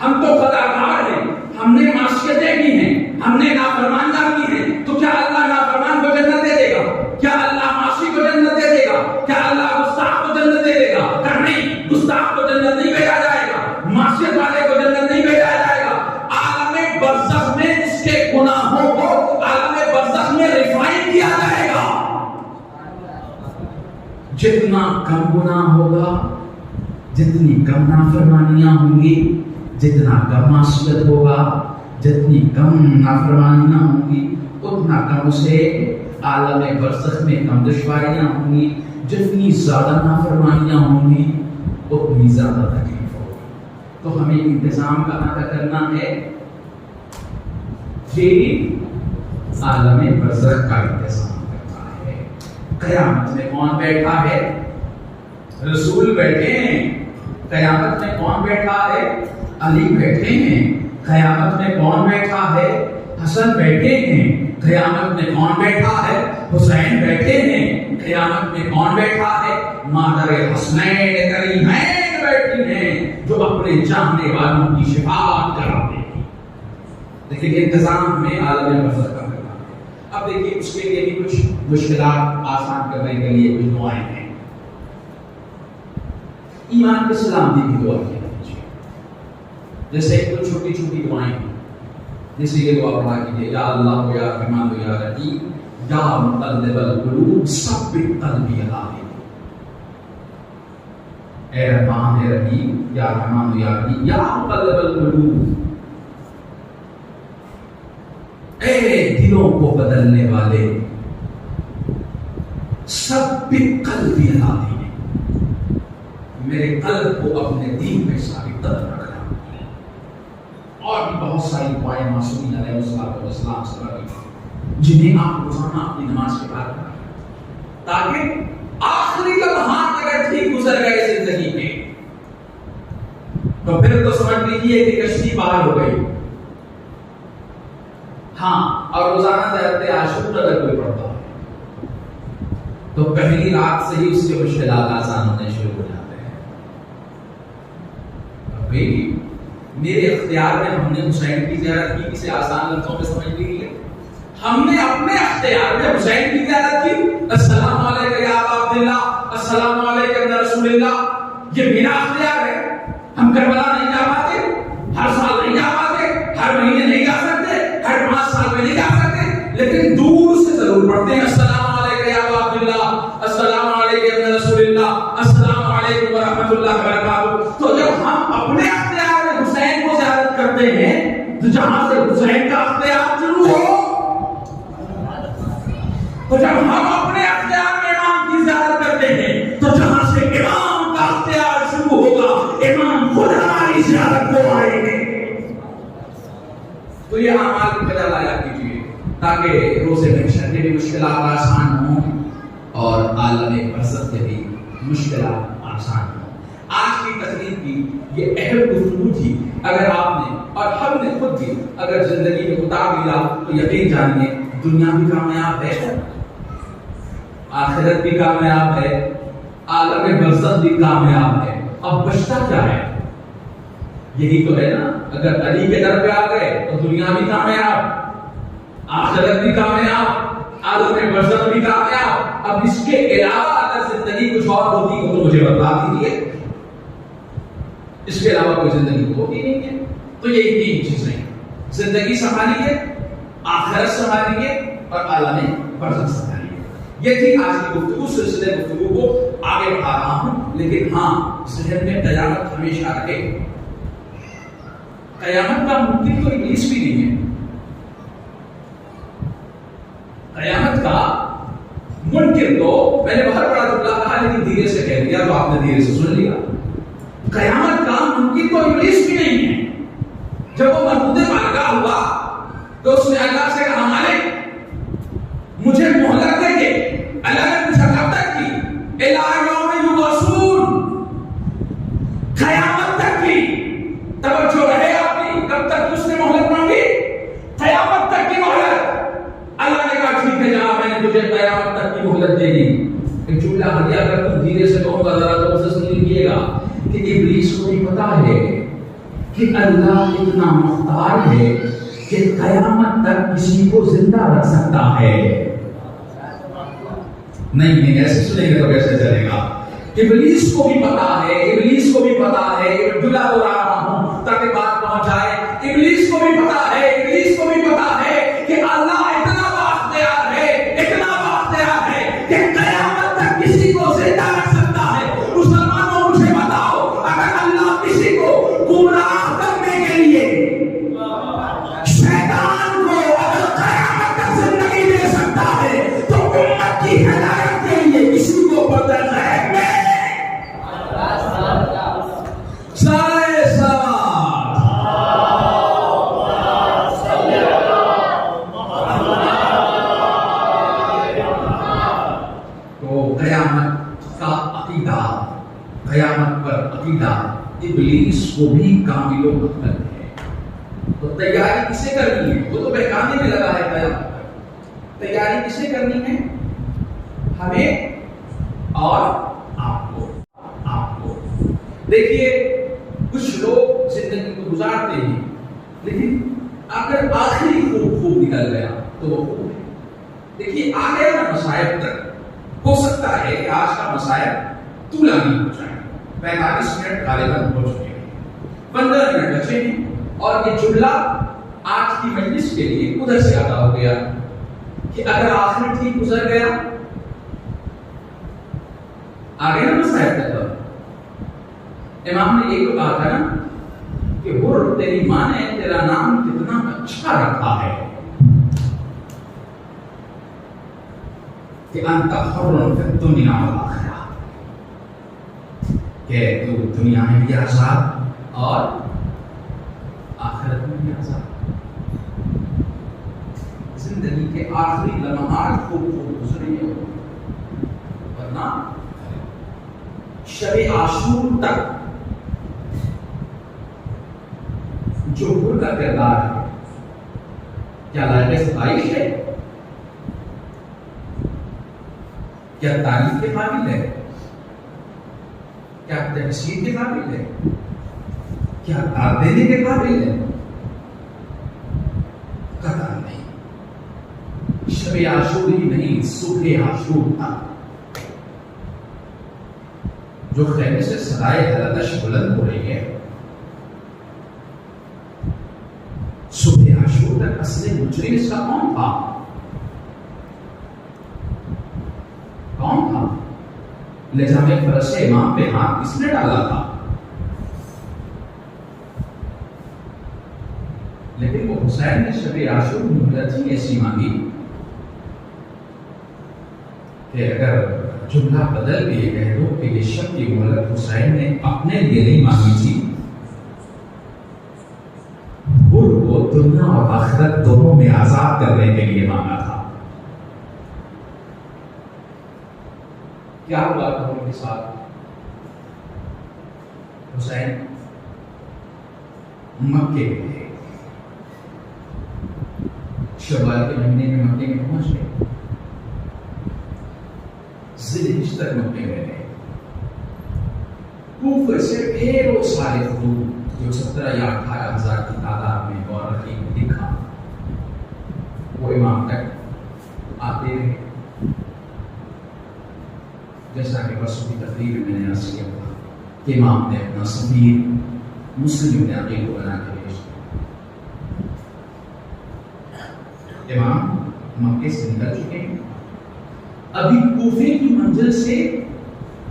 ہم تو خطاکار ہیں، ہم نے معصیتیں کی ہیں، ہم نے نافرمانیاں کی ہیں۔ تو کیا اللہ نافرمان کو جنت دے دے گا؟ کیا اللہ معصی کو جنت دے دے گا؟ کیا اللہ گستاخ کو جنت دے دے گا؟ نہیں، گستاخ کو جنت نہیں بھیجا جائے گا، معصیت والے کو جنت نہیں بھیجا جائے گا۔ عالم برزخ میں اس کے گناہوں کو عالم برزخ میں ریفائن کیا جائے گا۔ جتنا کم گناہ ہوگا، جتنی کم نافرمانیاں ہوں گی، جتنا کم معصیت ہوگا، جتنی کم نافرمانیاں ہوں گی، اتنا کم اسے عالم برزخ میں کم دشواریاں ہوں گی۔ جتنی زیادہ نافرمانیاں ہوں گی اتنی زیادہ تکلیف ہوگی۔ تو ہمیں انتظام کہاں کا کرنا ہے؟ یہ عالم برزخ کا انتظام کرنا ہے۔ قیامت میں کون بیٹھا ہے؟ رسول بیٹھے ہیں۔ قیامت میں کون بیٹھا ہے؟ علی بیٹھے ہیں۔ قیامت میں کون بیٹھا ہے؟ حسن بیٹھے ہیں۔ قیامت میں کون بیٹھا ہے؟ حسین بیٹھے ہیں۔ قیامت میں کون بیٹھا ہے؟ مادر حسنین کریمین بیٹھی ہیں جو اپنے چاہنے والوں کی شفاعت کراتے ہیں۔ لیکن انتظام میں عالم برزخ کا کرنا ہے۔ اب دیکھیے اس کے لیے بھی کچھ مشکلات آسان کرنے کے لیے کچھ دعائیں ہیں۔ ایمان کے سلامتی کی دعا کیجیے، جیسے کچھ چھوٹی چھوٹی دعائیں ہیں، جیسے یہ دعا پڑھا کیجیے، یا اللہ یا رحمان یا رحیم یا مقلب القلوب ثبت قلبی علی دینک۔ اے رحمان اے رحیم یا رحمان یا رحیم یا مقلب القلوب، اے دلوں کو بدلنے والے سب قلبی ہادی، میرے قلب کو اپنے دین میں ثابت رکھنا۔ اور بھی بہت ساری دعائیں معصومین علیہ السلام سے پڑھی جنہیں آپ روزانہ اپنی نماز کے بعد پڑھیں، تاکہ آخری لمحات اگر ٹھیک گزر گئے زندگی کے تو پھر تو سمجھ لیجیے کہ کشتی پار ہو گئی۔ ہاں، اور روزانہ ضرورت عاشور اگر کوئی پڑھتا ہے تو پہلی رات سے ہی اس کے مشکلات آسان ہونے شروع ہو جاتے ہیں۔ ابھی میرے اختیار میں ہم نے حسین کی زیارت کی، کسی آسان لفظوں میں سمجھ لیجیے، ہم نے اپنے اختیار میں حسین کی زیارت کی، السلام علیکم یا ابا عبداللہ، السلام علیکم یا رسول اللہ، یہ میرا اختیار ہے۔ ہم کربلا نہیں جا پاتے، ہر سال نہیں جا پاتے، ہر مہینے نہیں جا سکتے، ہر 5 سال میں نہیں جا سکتے، لیکن دور سے ضرور پڑھتے ہیں، السلام علیکم یا ابا عبداللہ، السلام علیکم یا رسول اللہ، السلام علیکم ورحمۃ اللہ وبرکاتہ۔ تو جب ہم اپنے اختیار میں حسین کو زیارت کرتے ہیں تو جہاں سے حسین کا اختیار شروع ہو، تو جب ہم اپنے اختیار میں امام کی زیارت کرتے ہیں تو جہاں سے امام کا اختیار شروع ہوگا، امام خود ہماری زیارت کو آئیں گے۔ تو یہ اعمال کی وجہ لایا کیجیے تاکہ روزے محشر کے بھی مشکلات آسان ہوں اور عالم برزخ کے بھی مشکلات آسان ہوں۔ آج کی تقریر کی یہ اہم گفتگو تھی۔ اگر آپ نے اور ہم نے خود بھی اگر زندگی میں اتار لیا تو یقین جانیے دنیا بھی کامیاب ہے، آخرت بھی کامیاب ہے، عالم برزخ بھی کامیاب ہے۔ اب بچتا کیا ہے؟ یہی تو ہے نا، اگر علی کے در پہ آ گئے تو دنیا بھی کامیاب، آخرت بھی کامیاب، عالم برزخ بھی کامیاب۔ اب اس کے علاوہ اگر زندگی کچھ اور ہوتی ہو تو مجھے بتا دیجیے، اس کے علاوہ کوئی زندگی ہوتی نہیں ہے۔ تو یہی 3 چیزیں، زندگی سنبھالیے، آخرت سنبھالیے اور عالم برزخ سنبھالیے۔ یہ تھی آج کی گفتگو، سلسلے گفتگو کو آگے بڑھا رہا ہوں، لیکن ہاں ذہن میں قیامت ہمیشہ رکھے۔ قیامت کا ممکن تو ابلیس بھی نہیں ہے، قیامت کا منکر تو میں نے بہت بڑا جملہ کہا لیکن دھیرے سے کہہ دیا تو آپ نے دھیرے سے سن لیا۔ قیامت کا ممکن تو ابلیس بھی نہیں ہے۔ جب وہ مربوط بارگاہ ہوا تو اس نے اللہ سے کہا مالک مجھے مہلت دے کے، اللہ نے پوچھا کب تک کی؟ الی یوم یبعثون، قیامت تک کی۔ توجہ رہے آپ کی، کب تک اس نے مہلت مانگی؟ قیامت تک کی مہلت۔ اللہ نے کہا ٹھیک ہے جہاں میں نے تجھے قیامت تک کی مہلت دے دی۔ ایک جملہ ہدیہ اگر تم دھیرے سے کہوں گا ذرا تو اسے سن لیجیے گا کہ ابلیس کو بھی پتا ہے کہ اللہ اتنا مختار ہے کہ قیامت تک کسی کو زندہ رکھ سکتا ہے۔ نہیں ایسے سنیں گے تو کیسے چلے گا؟ ابلیس کو بھی پتا ہے، ابلیس کو بھی پتا ہے، جملہ ہو رہا ہوں تاکہ بات پہنچ جائے۔ ابلیس کو بھی پتا ہے، ابلیس کو بھی پتا ہے کہ اللہ اتنا بااختیار ہے، اتنا بااختیار ہے کہ قیامت تک کسی کو زندہ رکھ سکتا ہے۔ مسلمانوں مجھے بتاؤ، اگر اللہ کسی کو گمراہ کرنے کے لیے شیطان کو اگر قیامت تک زندگی دے سکتا ہے تو امت کی ہدایت کے لیے کسی کو بدل ہے۔ سارے سوال تو قیامت کا عقیدہ، قیامت پر عقیدہ ابلیس کو بھی کامل و مکمل ہے۔ تو تیاری کسے کرنی ہے؟ وہ تو بہکانے میں لگا ہے قیامت پر۔ تیاری کسے کرنی ہے؟ ہمیں اور آپ کو۔ دیکھیے کچھ لوگ زندگی کو گزارتے ہیں لیکن اگر آخری خوب نکل گیا تو وہ خوب ہے۔ دیکھیے آ گیا نا مصائب تک، ہو سکتا ہے کہ آج کا مصائب طولا نہیں ہو جائے، 45 منٹ غالباً ہو چکے ہیں، 15 منٹ بچے ہیں، اور یہ جملہ آج کی مجلس کے لیے ادھر سے ادا ہو گیا کہ اگر آخر ٹھیک گزر گیا، آگے نا مصائب تک۔ امام نے یہ تو کہا تھا نا کہ وہ تیری ماں نے تیرا نام کتنا اچھا رکھا ہے، کہ انت حر فی الدنیا والآخرہ، کہ تو دنیا میں بھی آزاد اور آخرت میں بھی آزاد. زندگی کے آخری لمحات کو گزرے ورنہ شب عاشور تک جو حر کا کردار ہے کیا لائق ستائش ہے؟ کیا تعریف کے قابل ہے؟ کیا تحسین کے قابل ہے؟ کیا داد دینے کے قابل ہے؟ قطعاً نہیں. شب عاشور ہی نہیں، صبح عاشور تک جو خیمے سے صدائے حلقش بلند ہو رہی ہے، صبح عاشور تک اصل مجرم اس کا کون تھا؟ کون تھا؟ لجام فرش امام پہ ہاتھ کس نے ڈالا تھا؟ لیکن وہ حسین نے شب عاشور مہلت ہی ایسی مانگی کہ اگر جملہ بدل کے یہ کہہ دو کہ یہ شب کی مہلت حسین نے اپنے لیے نہیں مانگی تھی، وہ دنیا اور آخرت دونوں میں آزاد کرنے کے لیے مانگا تھا. کیا ہوا تھا ان کے ساتھ؟ حسین مکے میں تھے، شوال کے مہینے میں مکے میں پہنچ گئے، ذیلحج تک مکے میں رہے. کوفہ سے ڈھیروں سارے خطوط جو 17 یا 18,000 کی تعداد میں مورخین نے لکھا وہ امام تک آتے رہے. جیسا کہ پرسوں کی تقریر میں نے عرض کیا تھا کہ امام نے اپنا سفیر مسلم ابن عقیل کو بنا کے بھیج دیا. امام مکے سے نکل چکے ہیں، ابھی کوفے کی منزل سے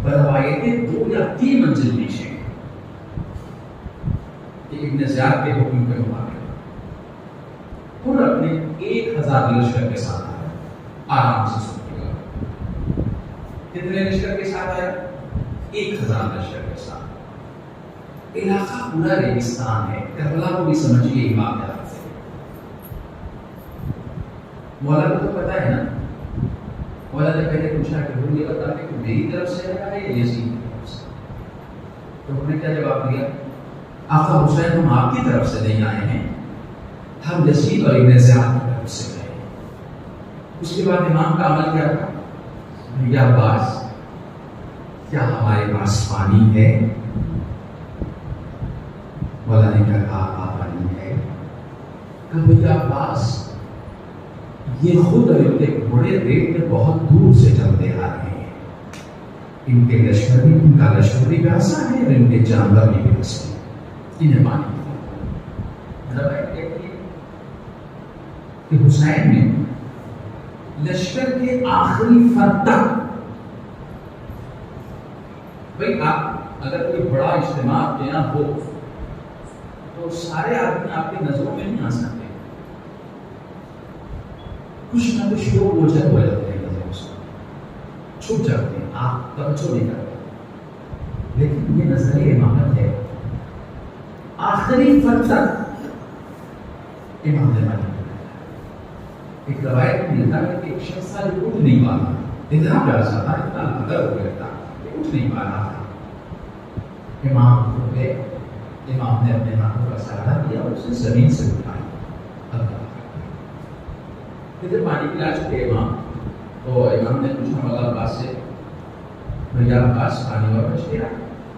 بروایت 2 یا 3 منزل پیچھے ہیں کہ ابن زیاد کے حکم کے مطابق اور اپنے 1000 لشکر کے ساتھ آیا. آرام سے سنیے گا، کتنے لشکر کے ساتھ آیا؟ 1000 لشکر کے ساتھ. علاقہ پورا ریگستان ہے، کربلا کو بھی سمجھیے یہ بات ہے. مولا کو تو پتا ہے نا، مولا نے پہلے پوچھا کہ وہ یہ بتا کہ میری طرف سے آیا ہے یا یزید کی طرف سے؟ تو انہوں نے کیا جواب دیا؟ آقا حسین ہم آپ کی طرف سے نہیں آئے ہیں، ہم یزید اور ابن زیاد کی طرف سے آئے ہیں. اس کے بعد امام کا عمل کیا تھا؟ بھیا عباس کیا ہمارے پاس پانی ہے؟ مولا نے کیا کہا؟ پانی ہے. کہ بھیا عباس یہ خود اور ان کے گھوڑے ریت میں بہت دور سے چلتے آ رہے ہیں، ان کے لشکر بھی، ان کا لشکر بھی پیاسا ہے اور ان کے جانور بھی پیاسے ہیں، انہیں پانی کہ حسین نے لشکر کے آخری فرد تک، بھائی آپ اگر کوئی بڑا اجتماع آپ کے یہاں ہو تو سارے آدمی آپ کی نظروں میں نہیں آ سکتے، کچھ نہ کچھ لوگ اوجھل ہو جاتے ہیں، نظروں سے چھپ جاتے ہیں، آپ توجہ نہیں کرتے. لیکن یہ نظریہ امامت ہے، آخری فرد تک امام نے مانی. ایک روایت میں ملتا ہے کہ ایک شخص تھا جو اٹھ نہیں پا رہا، اتنا پیاسا تھا، اتنا اندر ہو گیا تھا کہ اٹھ نہیں پا رہا تھا. امام کو گئے، امام نے اپنے ہاتھوں کا سہارا دیا اور اسے زمین سے اٹھایا. پھر پانی پلا چکے امام، تو امام نے پوچھا مولا عباس سے، بھیا عباس پانی اور بچ گیا؟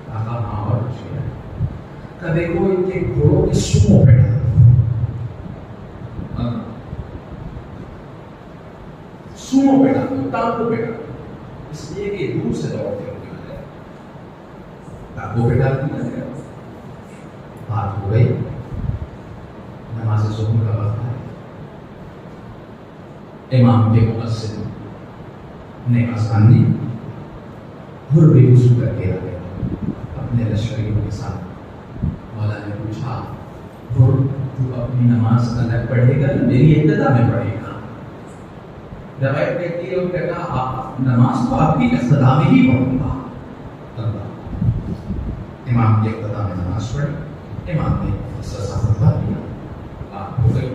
کہا ہاں اور بچ گیا. کہ دیکھو ان کے گھوڑوں کے سوموں پہ ڈالا، سوموں پہ ڈالا، ٹانگوں پہ ڈالا، اس لیے کہ دور سے دوڑتے ہوئے ٹانگوں پہ ڈال دیا. بات ہو گئی، نماز ظہر کا وقت ہے. امام کے مؤذن نے اذان دی، اور بھی وضو کر کے آ گئے اپنے لشکریوں کے ساتھ. مولا نے پوچھا تو اپنی نماز الگ پڑھے گا یا میری ابتدا میں پڑھے گا؟ روایت کہتی ہے وہ کہتا آپ نماز تو آپ کی اقتدا میں ہی پڑھوں گا. امام کی اقتدا میں نماز پڑھی, امام نے سزا خطبہ دیا, بات ہو گئی.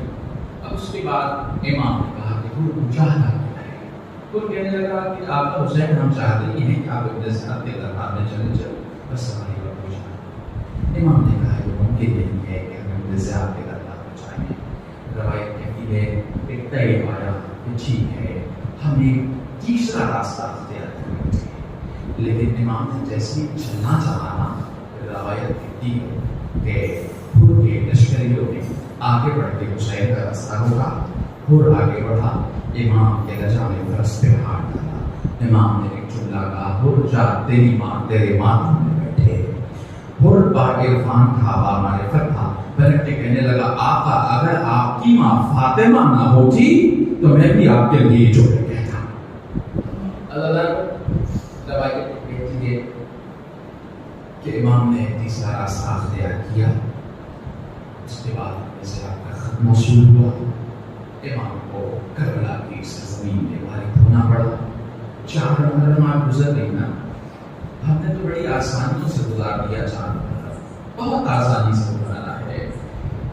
اب اس کے بعد امام نے کہا کہ وہ چاہتا کیا ہے. وہ کہنے لگا کہ آپ کا حسین ہم چاہتے ہی ہیں کہ آپ ابن زیاد کے دربار میں چلے جائیں, بس ہماری بات ہو جائے. امام نے کہا کہ ممکن نہیں ہے کہ ہم ابن زیاد کے دربار میں جائیں. روایت کہتی ہے ایک طے آیا کہ ٹھیک ہے ہم ایک تیسرا راستہ اختیار کریں گے. لیکن امام نے جیسے چلنا چاہا نا, روایت کہتی ہے کہ خود کے لشکریوں نے آگے بڑھ کے حسین کا راستہ روکا, اور آگے بڑھا. امام کے لجا میں فرس پہ ہاتھ ڈالا. امام نے ایک جملہ کہا, ہر جا تیری ماں تیرے ماتم میں بیٹھے. ہر با عرفان تھا با معرفت تھا. پلٹ کے کہنے لگا آقا اگر آپ کی ماں فاطمہ نہ ہوتی تو میں بھی آپ کے لیے جو کہتا. اللہ روایت کہتی ہے کہ امام نے تیسرا راستہ اختیار کیا. اس کے بعد جیسے آپ کا خط موصول ہوا, امام کو کربلا کی سرزمین میں وارد ہونا پڑا. 4 محرم گزر گئی نا, ہم نے تو بڑی آسانیوں سے گزار دیا. 4 محرم بہت آسانی سے گزارا ہے,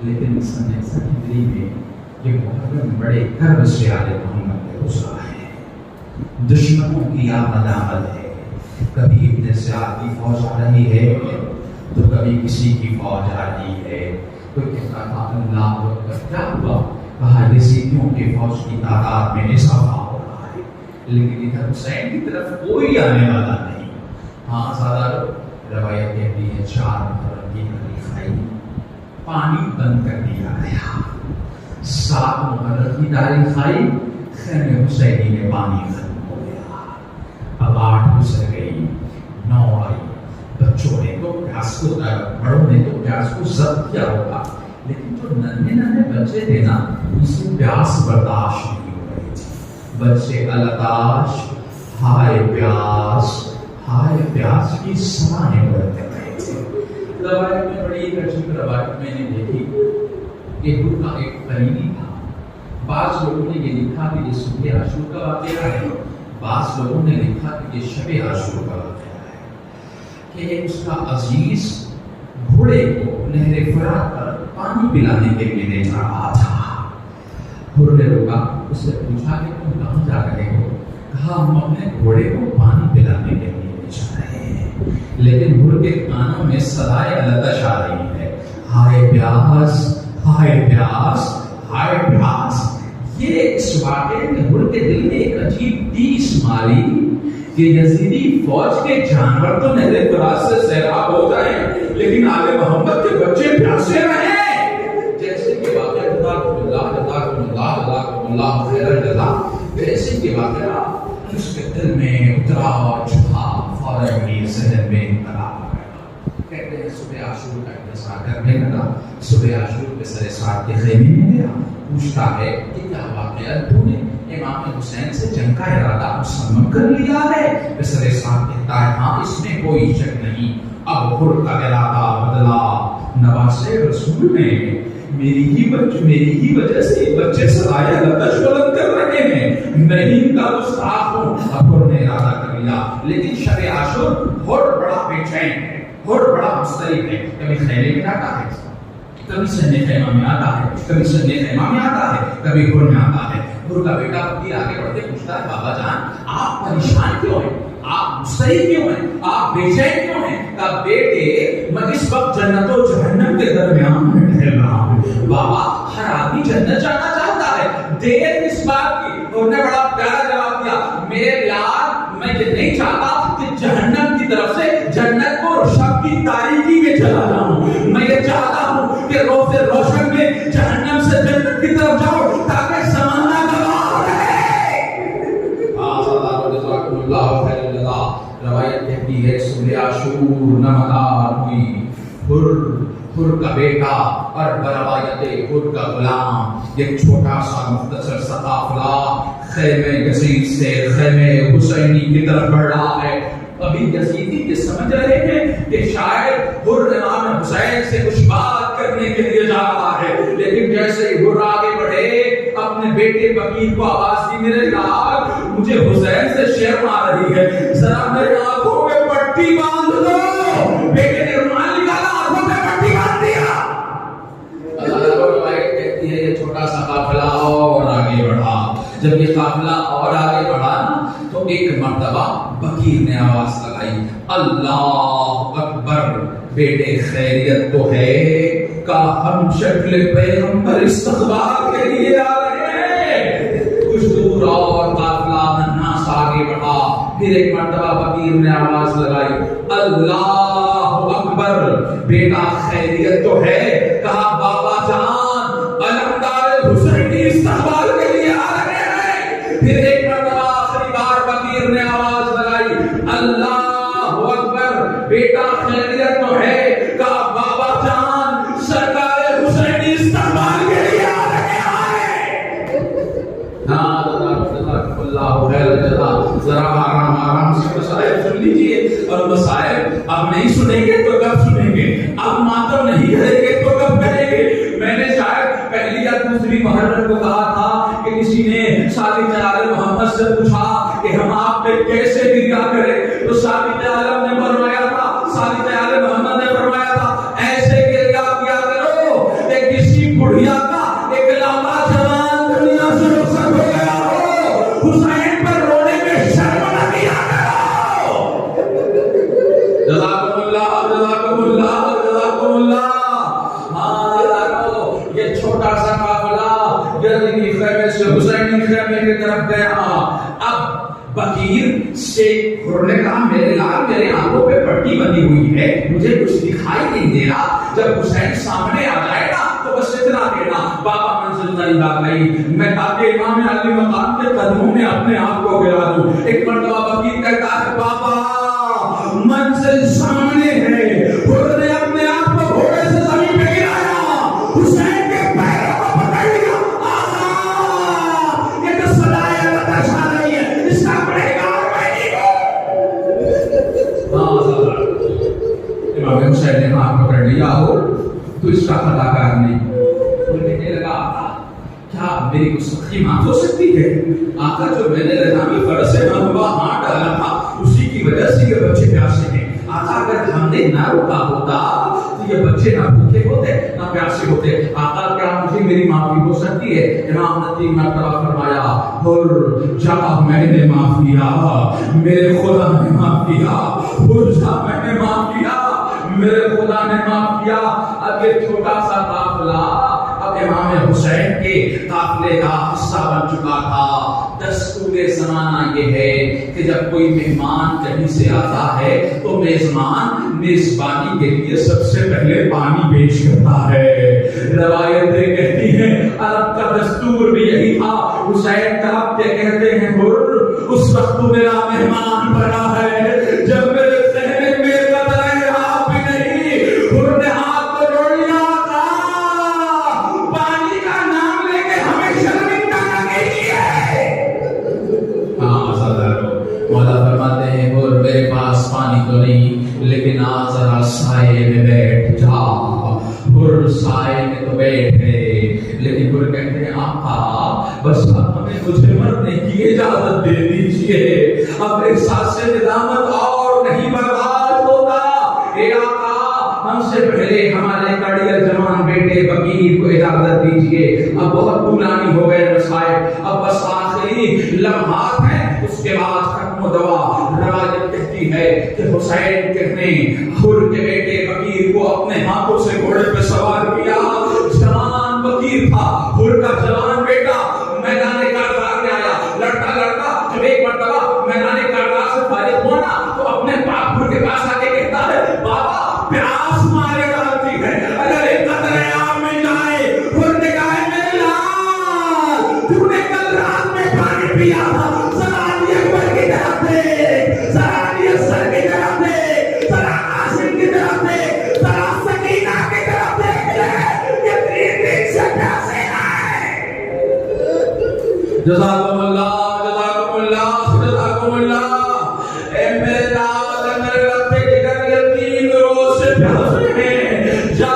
لیکن سن ہجری میں یہ محرم بڑے کرب سے آل محمد پہ گزرا ہے. دشمنوں کی آمد آمد ہے. کبھی ابن زیاد کی فوج آ رہی ہے تو کبھی کسی کی فوج آ رہی ہے. کوئی کہتا تھا اللہ اکبر, کیا ہوا؟ کہا یزیدیوں کی فوج کی تعداد میں اضافہ ہو رہا ہے, لیکن ادھر حسین کی طرف کوئی آنے والا نہیں. ہاں زیادہ روایت کہتی ہے 4 محرم کی تاریخ آئی, پانی بند کر دیا گیا. 7 محرم کی تاریخ آئی, خیمے حسینی میں پانی ختم ہو گیا. اب 8 گزر گئی, 9 آئی. بچوں نے تو پیاس کو, بڑوں نے تو پیاس کو ضبط کیا ہوگا, لیکن جو ننھے بچے تھے نا ان سے پیاس برداشت نہیں ہو رہی تھی. بچے التاش ہائے پیاس کی سماہیں بڑھتے رہے تھے. روایت میں بڑی ایک عجیب روایت میں نے دیکھی کہ ان کا ایک قریبی تھا. بعض لوگوں نے یہ لکھا کہ یہ صبح عاشور کا واقعہ ہے, بعض لوگوں نے لکھا کہ یہ شب عاشور کا واقعہ ہے, کہ اس کا عزیز گھوڑے کو نہر فرات پر پانی پلانے کے لیے لے جا رہا تھا. گھوڑے نے روکا, اس سے پوچھا کہ تم کہاں جا رہے ہو؟ کہا ہم اپنے گھوڑے کو پانی پلانے کے لیے لے جا رہے ہیں. لیکن گھوڑے کے کانوں میں صدائے التش آ رہی ہے, ہائے پیاس ہائے پیاس ہائے پیاس. یہ اس واقعے نے گھوڑے کے دل میں ایک عجیب ٹیس ماری کہ یزیدی فوج کے جانور تو نہر فرات سے سیراب ہو جائیں, لیکن آل محمد کے بچے پیاسے رہیں. جیسے کہ واقعہ اللہ خیر اللہ, جیسے کہ واقعہ اس کے دل میں اترا اور چھپا, فوراً ہی ذہن میں انقلاب آ گیا. کہتے ہیں صبح عاشور کا انتظار کرنے لگا. صبح عاشور پہ سر سعد کے خیمے میں گیا, پوچھتا ہے کہ کیا واقعہ تو نے امام حسین سے جنگ کا ارادہ مسلم کر لیا ہے؟ سر سعد کہتا ہے ہاں اس میں کوئی شک نہیں. اب خر کا ارادہ بدلا, نواسے رسول نے میری ہی وجہ سے بچے سرائے لطش بلند کر رہے ہیں, نہیں کا گستاخ ہوں. اب نے ارادہ کر لیا, لیکن شب عاشور بہت بڑا بے چین ہے, بہت بڑا مسترب ہے. کبھی خیمے میں جاتا ہے, کبھی سننے خیمہ میں آتا ہے, کبھی سننے خیمہ میں آتا ہے, کبھی گھر میں آتا ہے. گھر کا بیٹا بھی آگے بڑھتے پوچھتا ہے بابا جان آپ پریشان کیوں ہیں, آپ مسترب کیوں ہیں, آپ بے چین کیوں ہیں؟ کہا بیٹے میں اس وقت جنت و جہنم کے درمیان میں ٹہل رہا ہوں. بابا ہر آدمی جنت جانا چاہتا ہے, دیر کس بات کی؟ انہوں نے بڑا پیارا جواب دیا, میرے یار میں یہ نہیں چاہتا کہ جہنم کی طرف سے جنت کو شب کی تاریکی میں چلا جاؤں. میں یہ چاہتا ہوں کہ روز روشن میں جہنم سے جنت کی طرف جاؤں تاکہ زمانہ گواہ رہے. اللہ خیر اللہ. روایت کہتی ہے صبح عاشور نمدار ہوئی, خر کا بیٹا اور بروایت خر کا غلام, ایک چھوٹا سا مختصر سا قافلہ خیمے یزید سے خیمے حسینی کی طرف بڑھ رہا ہے. ابھی یزیدی یہ سمجھ رہے ہیں کہ شاید حر امام حسین سے کچھ بات کرنے کے لیے جا رہا ہے, لیکن جیسے ہی حر آگے بڑھے اپنے بیٹے بکیر کو آواز دی میرے لال مجھے حسین سے شرم آ رہی ہے ذرا میرے آنکھوں میں پٹی باندھ دو بیٹے نے رومال نکالا آنکھوں میں پٹی باندھ دیا کہتی ہے یہ چھوٹا سا قافلہ اور آگے بڑھا جب یہ قافلہ اور آگے بڑھا نا تو ایک مرتبہ بکیر نے آواز لگائی اللہ اکبر بیٹے خیریت تو ہے کہ ہم شکل پیغمبر استقبال کے لیے آ رہے ہیں کچھ دور اور قافلہ ناس آگے بڑھا پھر ایک مرتبہ بکیر نے آواز لگائی اللہ اکبر بیٹا خیریت تو ہے کہا بابا جان علمدار حسینی استقبال کے لیے آ رہے ہیں پھر ایک مرتبہ آخری بار بکیر نے آواز لگائی اللہ اکبر بیٹا خیریت تو ہے کہا بابا جان سرکار حسینی استقبال کے لیے آ رہے ہیں اللہ خیر جزا ذرا آرام سے مسائل سن لیجئے اور مسائل اب نہیں سنیں گے تو کب سنیں گے اب ماتم نہیں کریں گے تو کب کریں گے میں نے شاید پہلی یا دوسری محرم کو کہا تھا کہ کسی نے سالک عالم محمد سے پوچھا کہ ہم آپ پہ کیسے گریا کریں تو سالک عالم نے فرمایا تھا سالک عالم محمد نے فرمایا تھا ایسے گریا کیا کرو کہ کسی بڑھیا کا ایک لمبا جوان دنیا سے رخصت ہو گیا ہو حسین پر رونے میں شرم نہ کیا کرو جزاکم اللہ جزاکم اللہ جزاکم اللہ یہ چھوٹا سا قافلہ یزیدی خیمے سے حسینی خیمے کی طرف گیا اب بکیر سے نے کہا میرے لال میرے آنکھوں پہ پٹی بندی ہوئی ہے مجھے کچھ دکھائی نہیں دے رہا جب حسین سامنے آ جائے گا تو بس اتنا دینا بابا منزل نہیں آ گئی میں تاکہ امام علی مقام کے قدموں میں اپنے آپ کو گرا دوں ایک مرتبہ بکیر کہتا ہے بابا منزل سامنے ہے حر نے اپنے آپ کو گھوڑے سے زمین پہ گرایا حسین کے پیروں کو پکڑ لیا یہ تو صدائے بتاشا نہیں ہے اس کا پڑے گا اور میں نہیں ہوں امام حسین نے ہاتھ پکڑ لیا ہو تو اس کا خطاکار نہیں کہنے لگا آقا کیا میری گستاخی معاف ہو سکتی ہے آقا جو میں نے نظامی فرض سے محبوبہ ہاتھ ڈالا تھا اسی کی وجہ سے یہ بچے پیاسے ہیں آقا اگر ہم نے نہ روکا ہوتا تو یہ بچے نہ بھوکے ہوتے نہ پیاسے ہوتے آقا کیا مجھے میری معافی ہو سکتی ہے امام نے 3 مرتبہ فرمایا حر جا میں نے معاف کیا میرے خدا نے معاف کیا حر جا میں نے معاف کیا میرے خدا نے معاف کیا اب یہ چھوٹا سا قافلہ اب امام حسین کے قافلے کا حصہ بن چکا تھا دستور زمانہ یہ ہے کہ جب کوئی مہمان کہیں سے آتا ہے تو میزبان میزبانی کے لیے سب سے پہلے پانی پیش کرتا ہے روایتیں کہتی ہیں عرب کا دستور بھی یہی تھا حسین کا آپ کے کہتے ہیں حر اس وقت میرا مہمان بنا ہے جب میرے صحنے میں قدرے آپ بھی نہیں حر نے ہاتھ کو جوڑ لیا تھا پانی کا نام لے کے ہمیں شرمندہ نہ کیجیے مولا فرماتے ہیں حر میرے پاس پانی تو نہیں لیکن آ ذرا سائے میں بیٹھ جا حر سائے میں تو بیٹھے لیکن حر کہتے ہیں آقا بس اب ہمیں مجھے مرنے کی اجازت دے دیجئے اب احساس ندامت اور نہیں برداشت ہوتا اے آقا ہم سے پہلے ہمارے کڑیل جوان بیٹے بکیر کو اجازت دیجئے اب بہت طولانی ہو گئے مسائل اب بس آخری لمحات ہیں اس کے بعد ختم و دوا روایت کہتی ہے کہ حسین کہنے حر کے بیٹے بکیر کو اپنے ہاتھوں سے گھوڑے پہ سوار کیا جوان بکیر تھا حر کا جوان بیٹا میدان کارزار میں آیا لڑتا لڑتا جب ایک مرتبہ میدان کارزار سے فارغ ہوا نا تو اپنے باپ حر کے پاس آ کے کہتا ہے بابا پیاس مارے ڈالتی ہے اگر ایک قطرے آب میں جائے حر نے کہا ہے میرے لال تو نے کل رات میں پانی پیا تھا ذرا علی اکبر کی طرف دے ذرا علی اصغر کی طرف دے ذرا قاسم کی طرف دے ذرا سکینہ کی طرف دے یہ 3 دن سے پیاسے ہیں جزاکم اللہ جزاکم اللہ جزاکم اللہ اے میرے لال میرے رب کے جگر یہ 3 روز سے پیاسے ہیں جا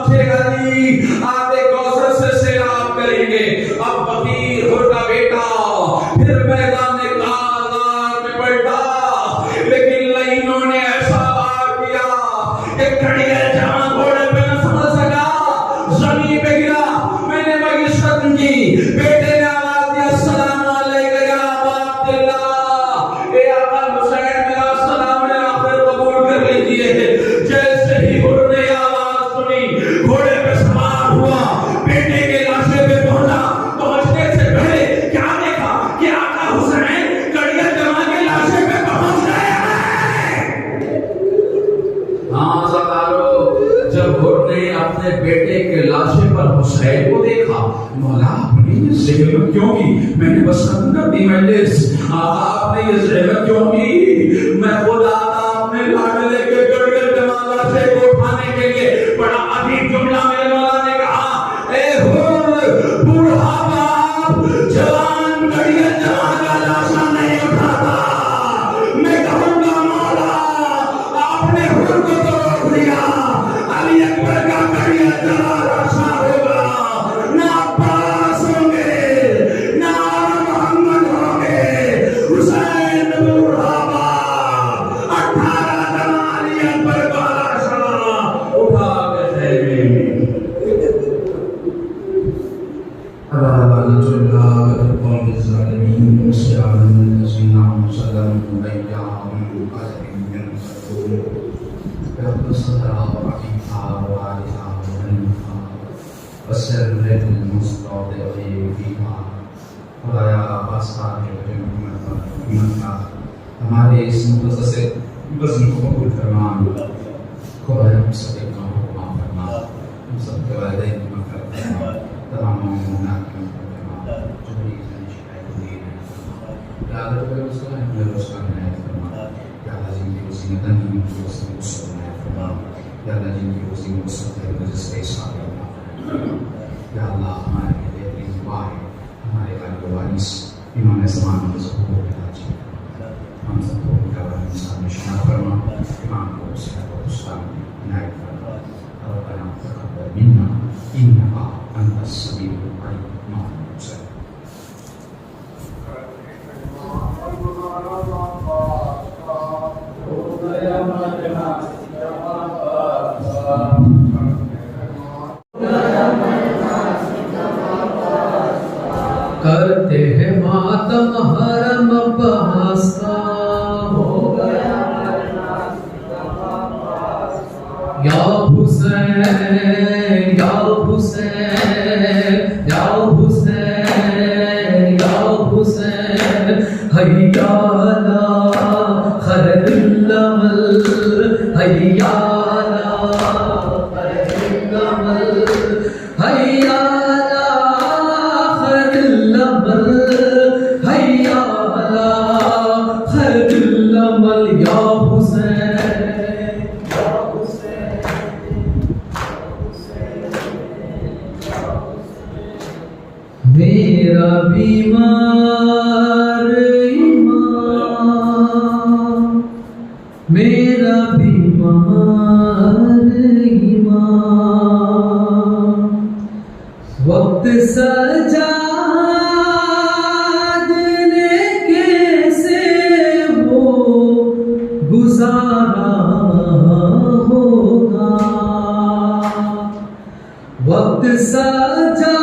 تجھے علی آدھے کوثر سے سیراب کریں گے اب بکیر مولا آپ نے یہ زحمت کیوں کی؟ میں نے بس ختم کر دی مجلس. آقا آپ نے یہ زحمت کیوں کی؟ میں خدا اپنے لاڈلے کے گڑگڑ جنازے کو اٹھانے کے لیے بڑا عجیب جملہ میرے مولا نے کہا. اے بوڑھا باپ جوان گڑگڑ جنازہ لاشا نہیں اٹھاتا. میں کہوں گا مولا آپ نے حر کو تو روک دیا. علی اکبر کا گڑگڑ جنازہ ہوگا. نہ عباس ہوں گے نہ محمد ہوں گے. حسین بوڑھا باپ 18 جنا علی اکبر کا لاشا اٹھا کے دے. لعنت اللہ علی القوم الظالمین. صراط الذین انعمت علیہم غیر المغضوب علیہم ولا الضالین. رب صدرا وعفیفا وعالحا وعنفا وسر المستضعفین فیہا. خدایا آسان ہے محمد کا ہمارے اس مختصر بزم کو قبول فرما. خدایا ہم سب کے گناہوں کو معاف فرما. ہم سب کے والدین کی مغفرت فرما. تمام مومنات کی مغفرت فرما. جو بھی شکایت ہوئی ہے یا اللہ تو اس کا ہے اس کا عنایت فرما. یا اللہ جن کی وسیلہ نہیں ان کی وسیلہ اس کو عنایت فرما. یا اللہ جن کی وسیلہ اس کو جس کے ساتھ فرما. یا اللہ ہمارے لیے بہترین دعا ہے ہمارے والد و وارث امام زمان کو سب کو بتاجی. ہم سب کو انسان میں شمار فرما. امام کو صحت و اسلام عنایت فرما. ربنا تقبل منا انك انت السميع العليم. اللهم صل کرتے ہیں ماتم حرم عباس کا. ہو گیا یا حسین یا حسین یا حسین یا حسین حیا علی خیر العمل حیا علی خیر العمل حیا علی خیر العمل حیا علی خیر العمل. یا حسین میرا بیمار ایمان میرا بیمار ایمان وقت سجادنے کیسے وہ گزارا ہوگا. وقت سجادنے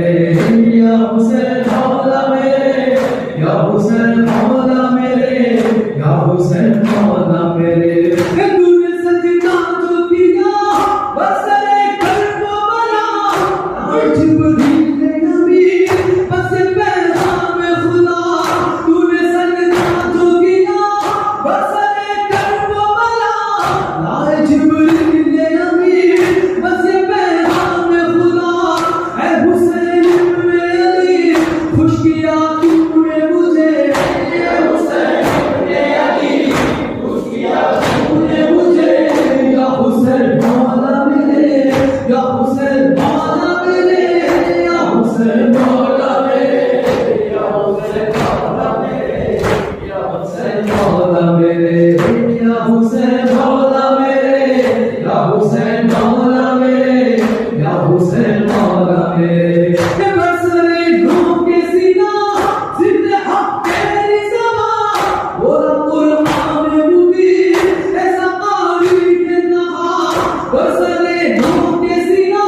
یا حسین مولا میرے، یا حسین مولا میرے، یا حسین مولا میرے. تو نے سجدہ جو کیا بسرے کربلا، جبریل نبی بس پیغام خدا. تو نے سجدہ جو کیا بسرے کربلا، جبریل نبی بس پیغام خدا. اے حسین ابن علی خوش کیا تم نے مجھے، اے حسین ابن علی خوش کیا تم نے مجھے. یا حسین مولا میرے، یا حسین مولا میرے، یا حسین مولا میرے، یا حسین مولا میرے، یا حسین مولا میرے، یا حسین مولا میرے، یا حسین مولا میرے، یا حسین مولا میرے. کہ برسرے نور کے سینہ ضد حق تیری زبان، بولا قرآن مبین ایسا قاری کے نہار. برسرے نور کے سینہ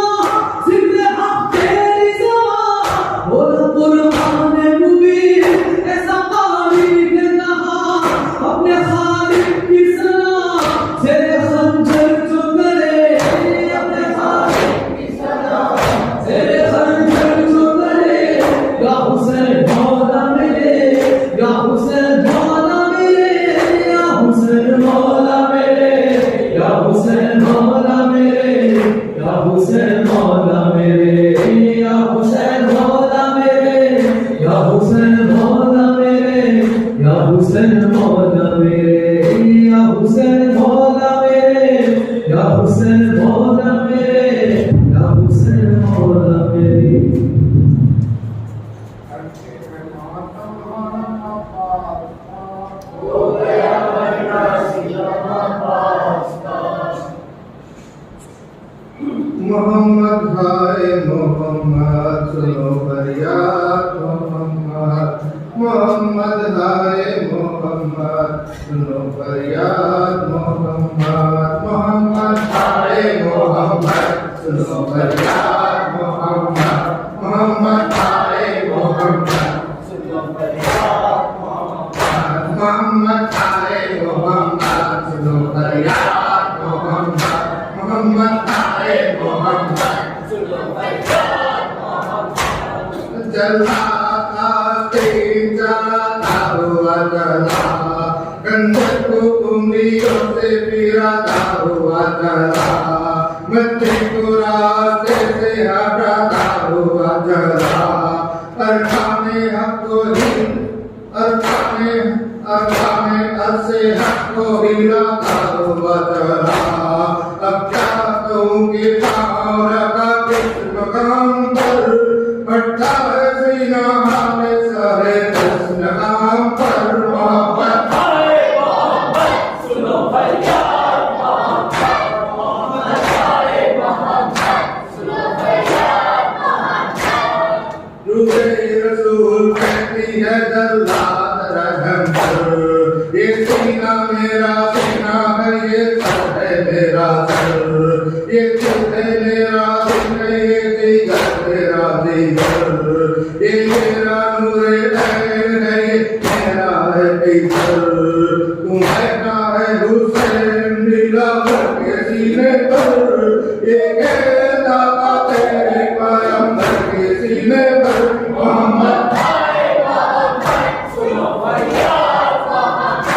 ضد حق تیری زبان، بولا قرآن مبین ایسا قاری کے نہار. اپنے خالق کی ثنا سے خنجر جو کرے، اپنے خالق کی ثنا سے خنجر جو کرے. یا حسین مولا میرے، یا حسین مولا میرے، یا حسین مولا میرے، یا حسین مولا میرے، یا حسین مولا میرے، یا حسین مولا میرے، یا حسین مولا میرے، یا حسین مولا میرے، یا حسین مولا میرے، یا حسین مولا میرے، یا حسین مولا میرے. محمد ہائے محمد سنو فریاد محمد. محمد ہائے محمد سنو فریاد محمد. محمد ہائے محمد سنو فریاد محمد. محمد ہائے محمد سنو فریاد محمد. محمد ہائے محمد سنو فریاد محمد. محمد ہائے محمد سنو فریاد محمد. جلا آستین جلاتا ہوا جلا، کنجر کو انگلیوں سے پھراتا ہوا جلا، مٹی کو راستے سے ہٹاتا ہوا جلا. ارکان حق کو ارکان عرصے حق کو ہلاتا ہوا جلا. اب کیا کہوں کہ پاؤں رکھا کس مقام پر، پھٹا ہے سینہ ہمیں سارے دس نام پر. محمد ہائے محمد سنو فریاد محمد. محمد ہائے محمد سنو فریاد محمد. روح رسول کہتی ہے جلات رحم پر، یہ سینہ میرا سینہ ہے، یہ سر ہے میرا سر، یہ دل ہے میرا دل ہے، یہ جگر میرا جگر، یہ میرا نور عین ہے، یہ میرا ہے قیصر. تمہارا ہے حسین نیلا کر کے سینے پر، یہ کہتا تھا تیرے پیغمبر کے سینے پر. محمد ہائے محمد سنو فریاد محمد.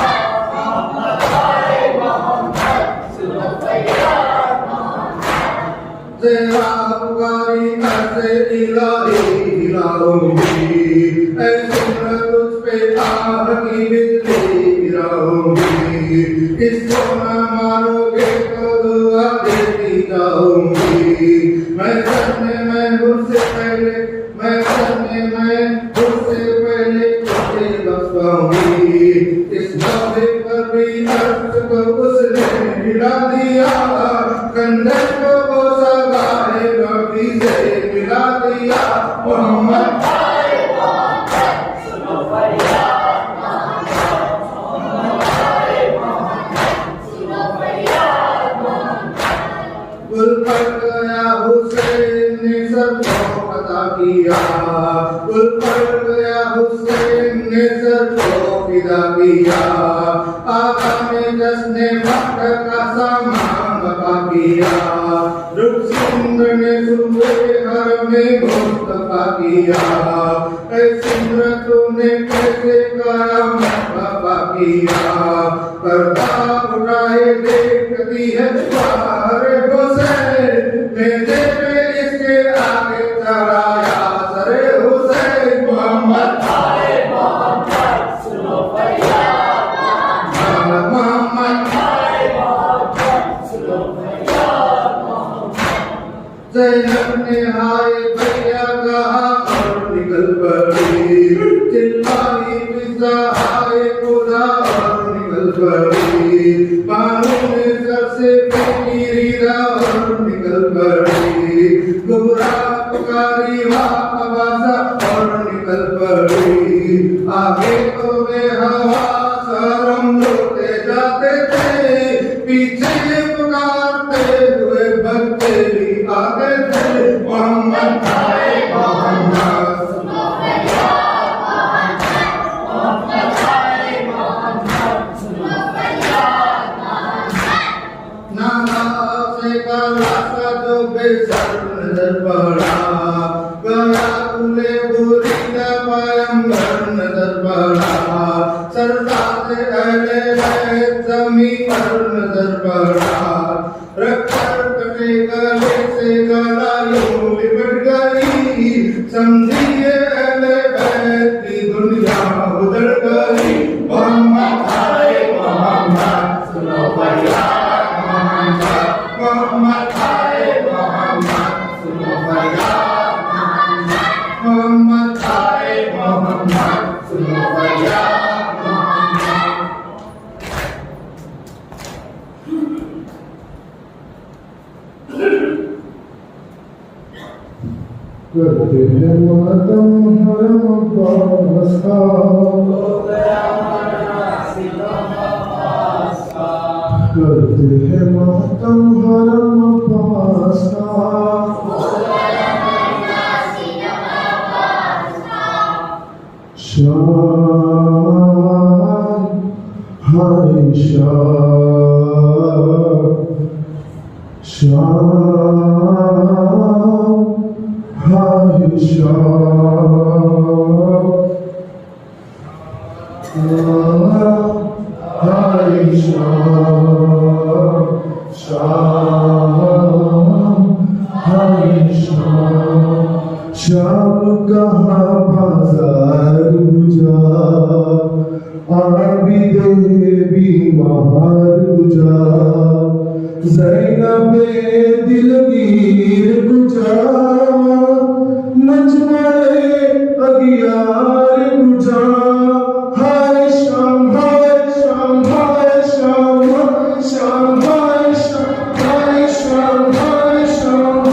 محمد ہائے محمد سنو فریاد محمد. تیرا پکاری ایسے الہی ہلاؤں گی، اے سنت تجھ پہ آہ کی بجلی گراؤں گی. اس کو نہ مانو گے تو دعا دیتی جاؤں گی. میں سر میں حضور سے پہلے، میں سر میں حضور سے پہلے تجھے بخشاؤں گی. اس موقع پر بھی عرض کو اس نے ملا دیا، کنجر کو وہ سگائے روٹی سے ملا دیا. محمد ہائے محمد سنو فریاد محمد. محمد ہائے محمد سنو فریاد محمد. گل پڑ گیا حسین نے سب کو عطا کیا گل پڑ گیا حسین نے سر کو فدا کیا آقا نے جشن وقت کا سامان بپا کیا رخ سندر نے صبح گھر میں مصطفیٰ کیا اے سندر تو نے کیسے قیامت بپا کیا پردہ اٹھائے دیکھتی ہے باہر حسین میرے پہ اس کے آگے چڑھایا سر حسین محمد آئے محمد سنو فریاد محمد آئے محمد سنو فریاد محمد زینب نے ہائے بھیا کہا اور نکل پڑی چلائی پزا ہائے خدا اور نکل پڑی بانو نے سر سے پھینکی ریرا اور نکل پڑی گمراہ پکاری واپسا اور نکل پڑی آگے تو بے ہوا سرم لوٹے جاتے تھے پیچھے پکارتے ہوئے بھگتے بھی آگے تھے محمد آئے محمد سنو فریاد محمد آئے محمد سنو فریاد نانا سے کا راستہ جو بے سر نظر پڑا گیا کلے بریدہ پیمبر نظر پڑا سردار اہل بیت زمین پر نظر پڑا رکھ کر کٹے گلے سے گلا یوں لپٹ گئی سمجھیے اہل بیت کی دنیا ادھر گئی محمد آئے محمد سنو فریاد محمد محمد آئے محمد سنو فریاد محمد آئے محمد سنو فریاد محمد کرتے ہیں ماتم حرم عباس کا کرتے ہیں ماتم حرم عباس کا شان ہائے شان شان ہائے شان ہائے شان شان ہائے شان شام کہاں بازار گجا عابد بیمار گجا زینب دلگیر گجا مجمع اغیار گجا ہائے شام ہائے شام ہائے شام ہائے شام ہائے شام ہائے شام ہائے شام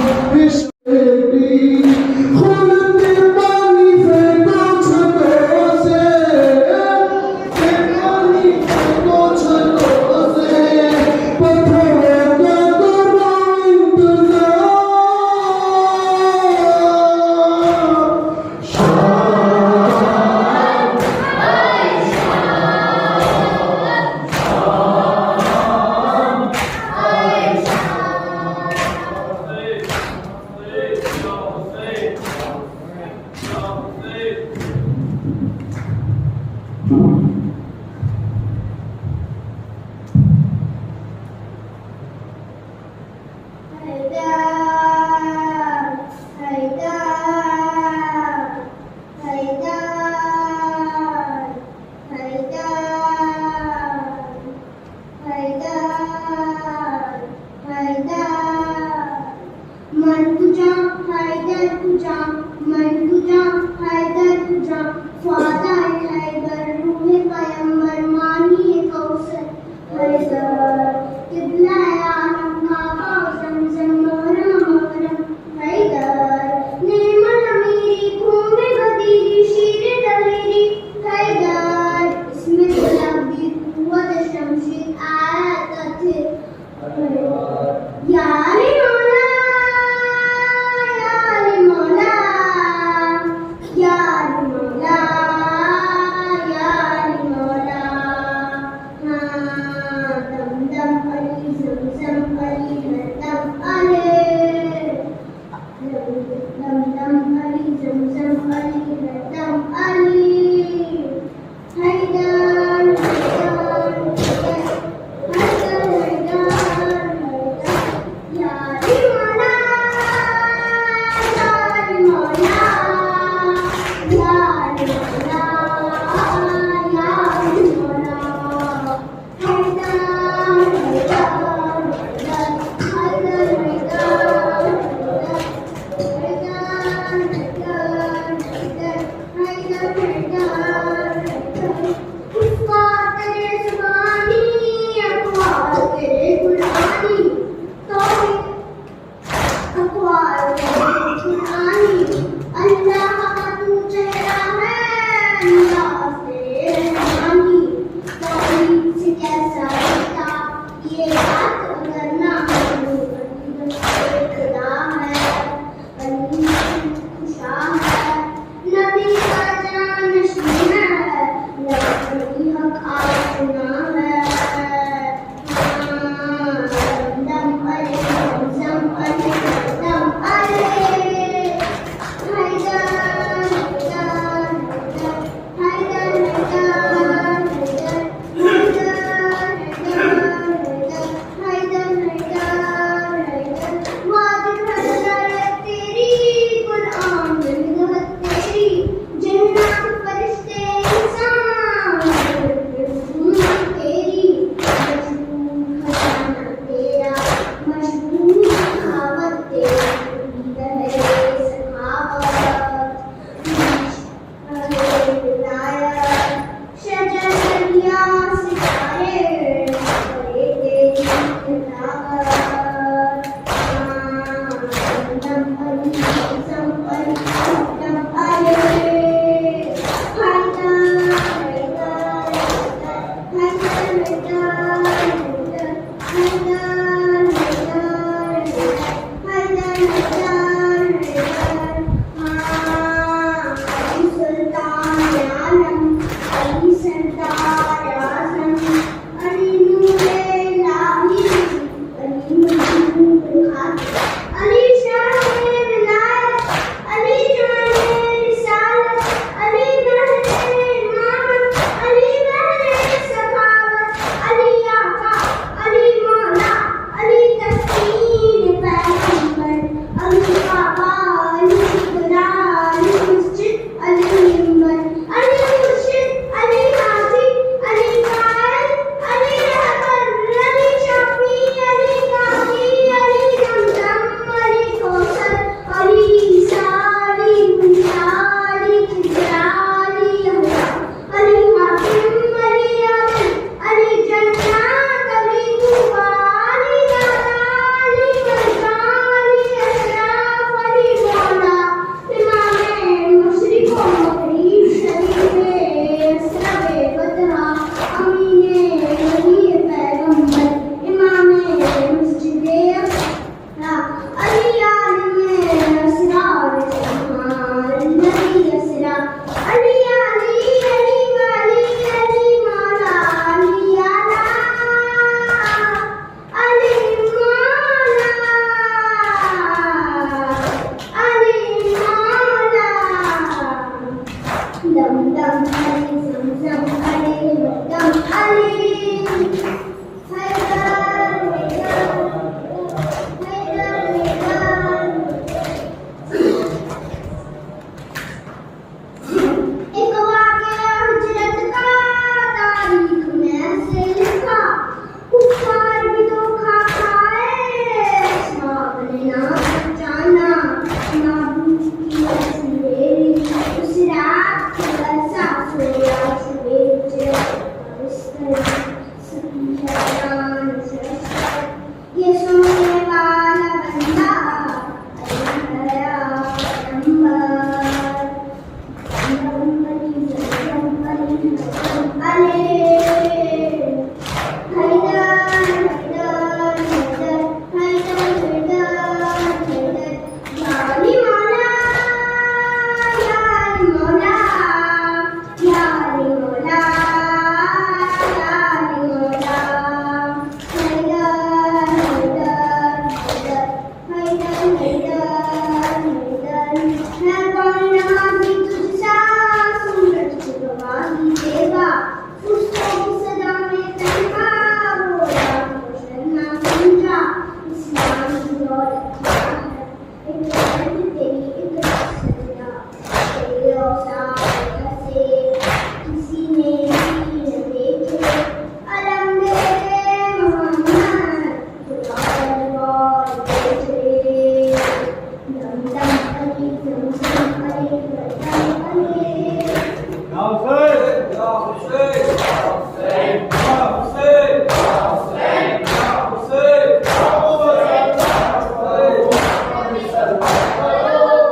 Oh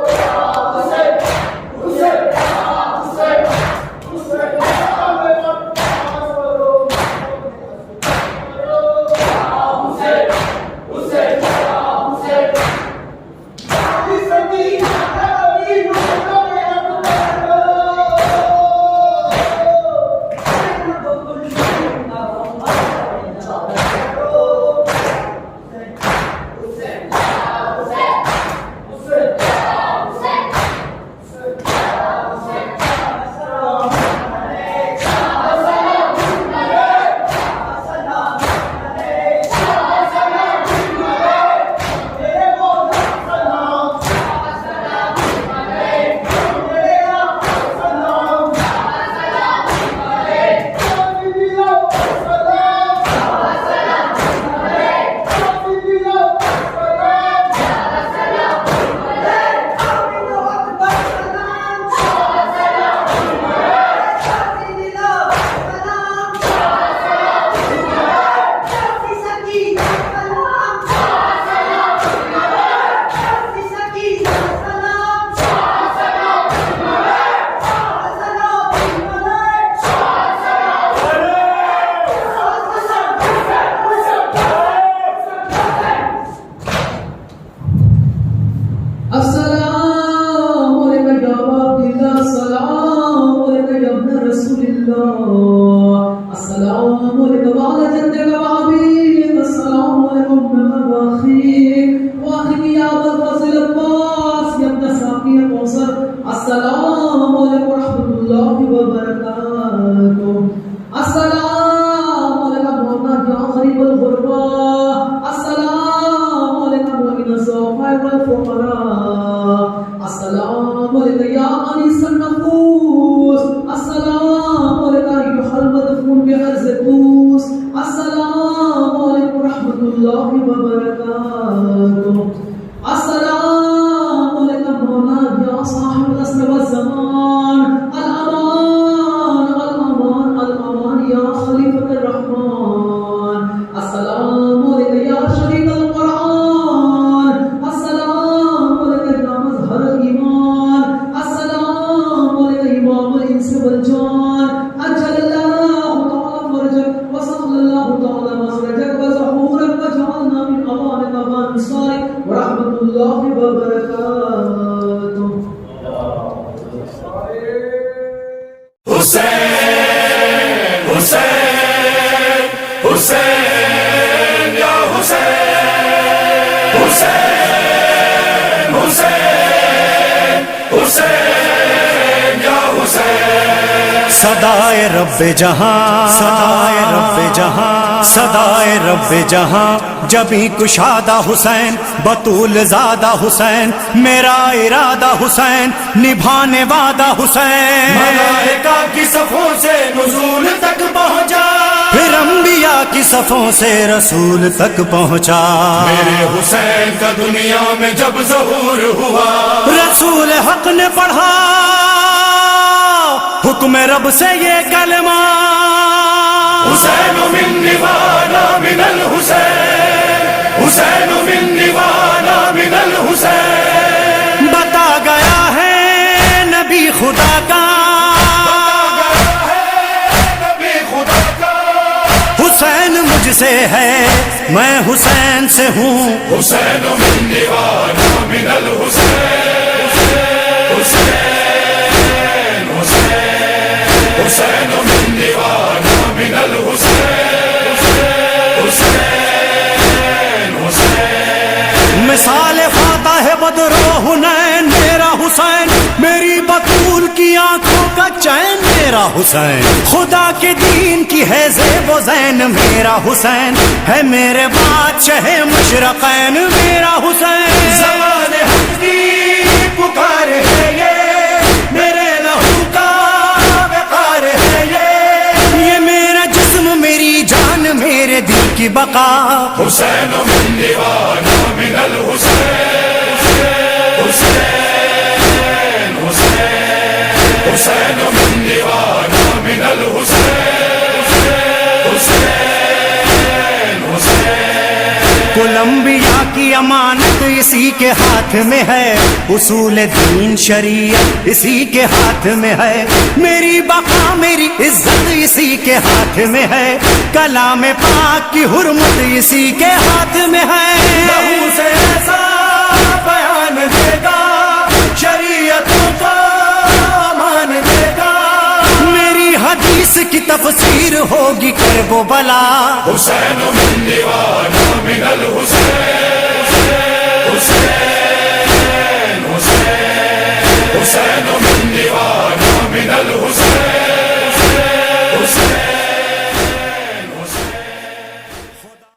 صدائے رب جہاں، صدائے رب جہاں، صدائے رب جہاں، جبیں کشادہ حسین، بطول زادہ حسین، میرا ارادہ حسین، نبھانے وعدہ حسین، ملائکہ کی صفوں سے نزول تک پہنچا، پھر انبیاء کی صفوں سے رسول تک پہنچا، میرے حسین کا دنیا میں جب ظہور ہوا، رسول حق نے پڑھا حکم رب سے یہ کلمہ، حسین منی وانا من الحسین، حسین منی وانا من الحسین، بتا گیا ہے نبی خدا کا، حسین مجھ سے ہے میں حسین سے ہوں، حسین منی وانا من الحسین، حسین حسین من دیوانا من الحسین، حسین حسین، مثال فاتح بدر و حنین میرا حسین، میری بطول کی آنکھوں کا چین میرا حسین، خدا کے دین کی ہے زیب و زین میرا حسین، ہے میرے بادشاہ مشرقین میرا حسین، زمان حق کی پکار ہے یہ، میرے لہو کا وقار ہے یہ میرا جسم میری جان میرے دل کی بقا، حسین من دیوانا من الحسین، حسین حسین، حسین من دیوانا من الحسین، حسین حسین، کل انبیاء کی امانت اسی کے ہاتھ میں ہے، اصول دین شریعت اسی کے ہاتھ میں ہے، میری بقا میری عزت اسی کے ہاتھ میں ہے، کلام پاک کی حرمت اسی کے ہاتھ میں ہے، لہو سے ایسا بیان دے گا شریعتوں کا امان دے گا، میری حدیث کی تفسیر ہوگی کرب و بلا، حسین من دیوانا من الحسین، حسین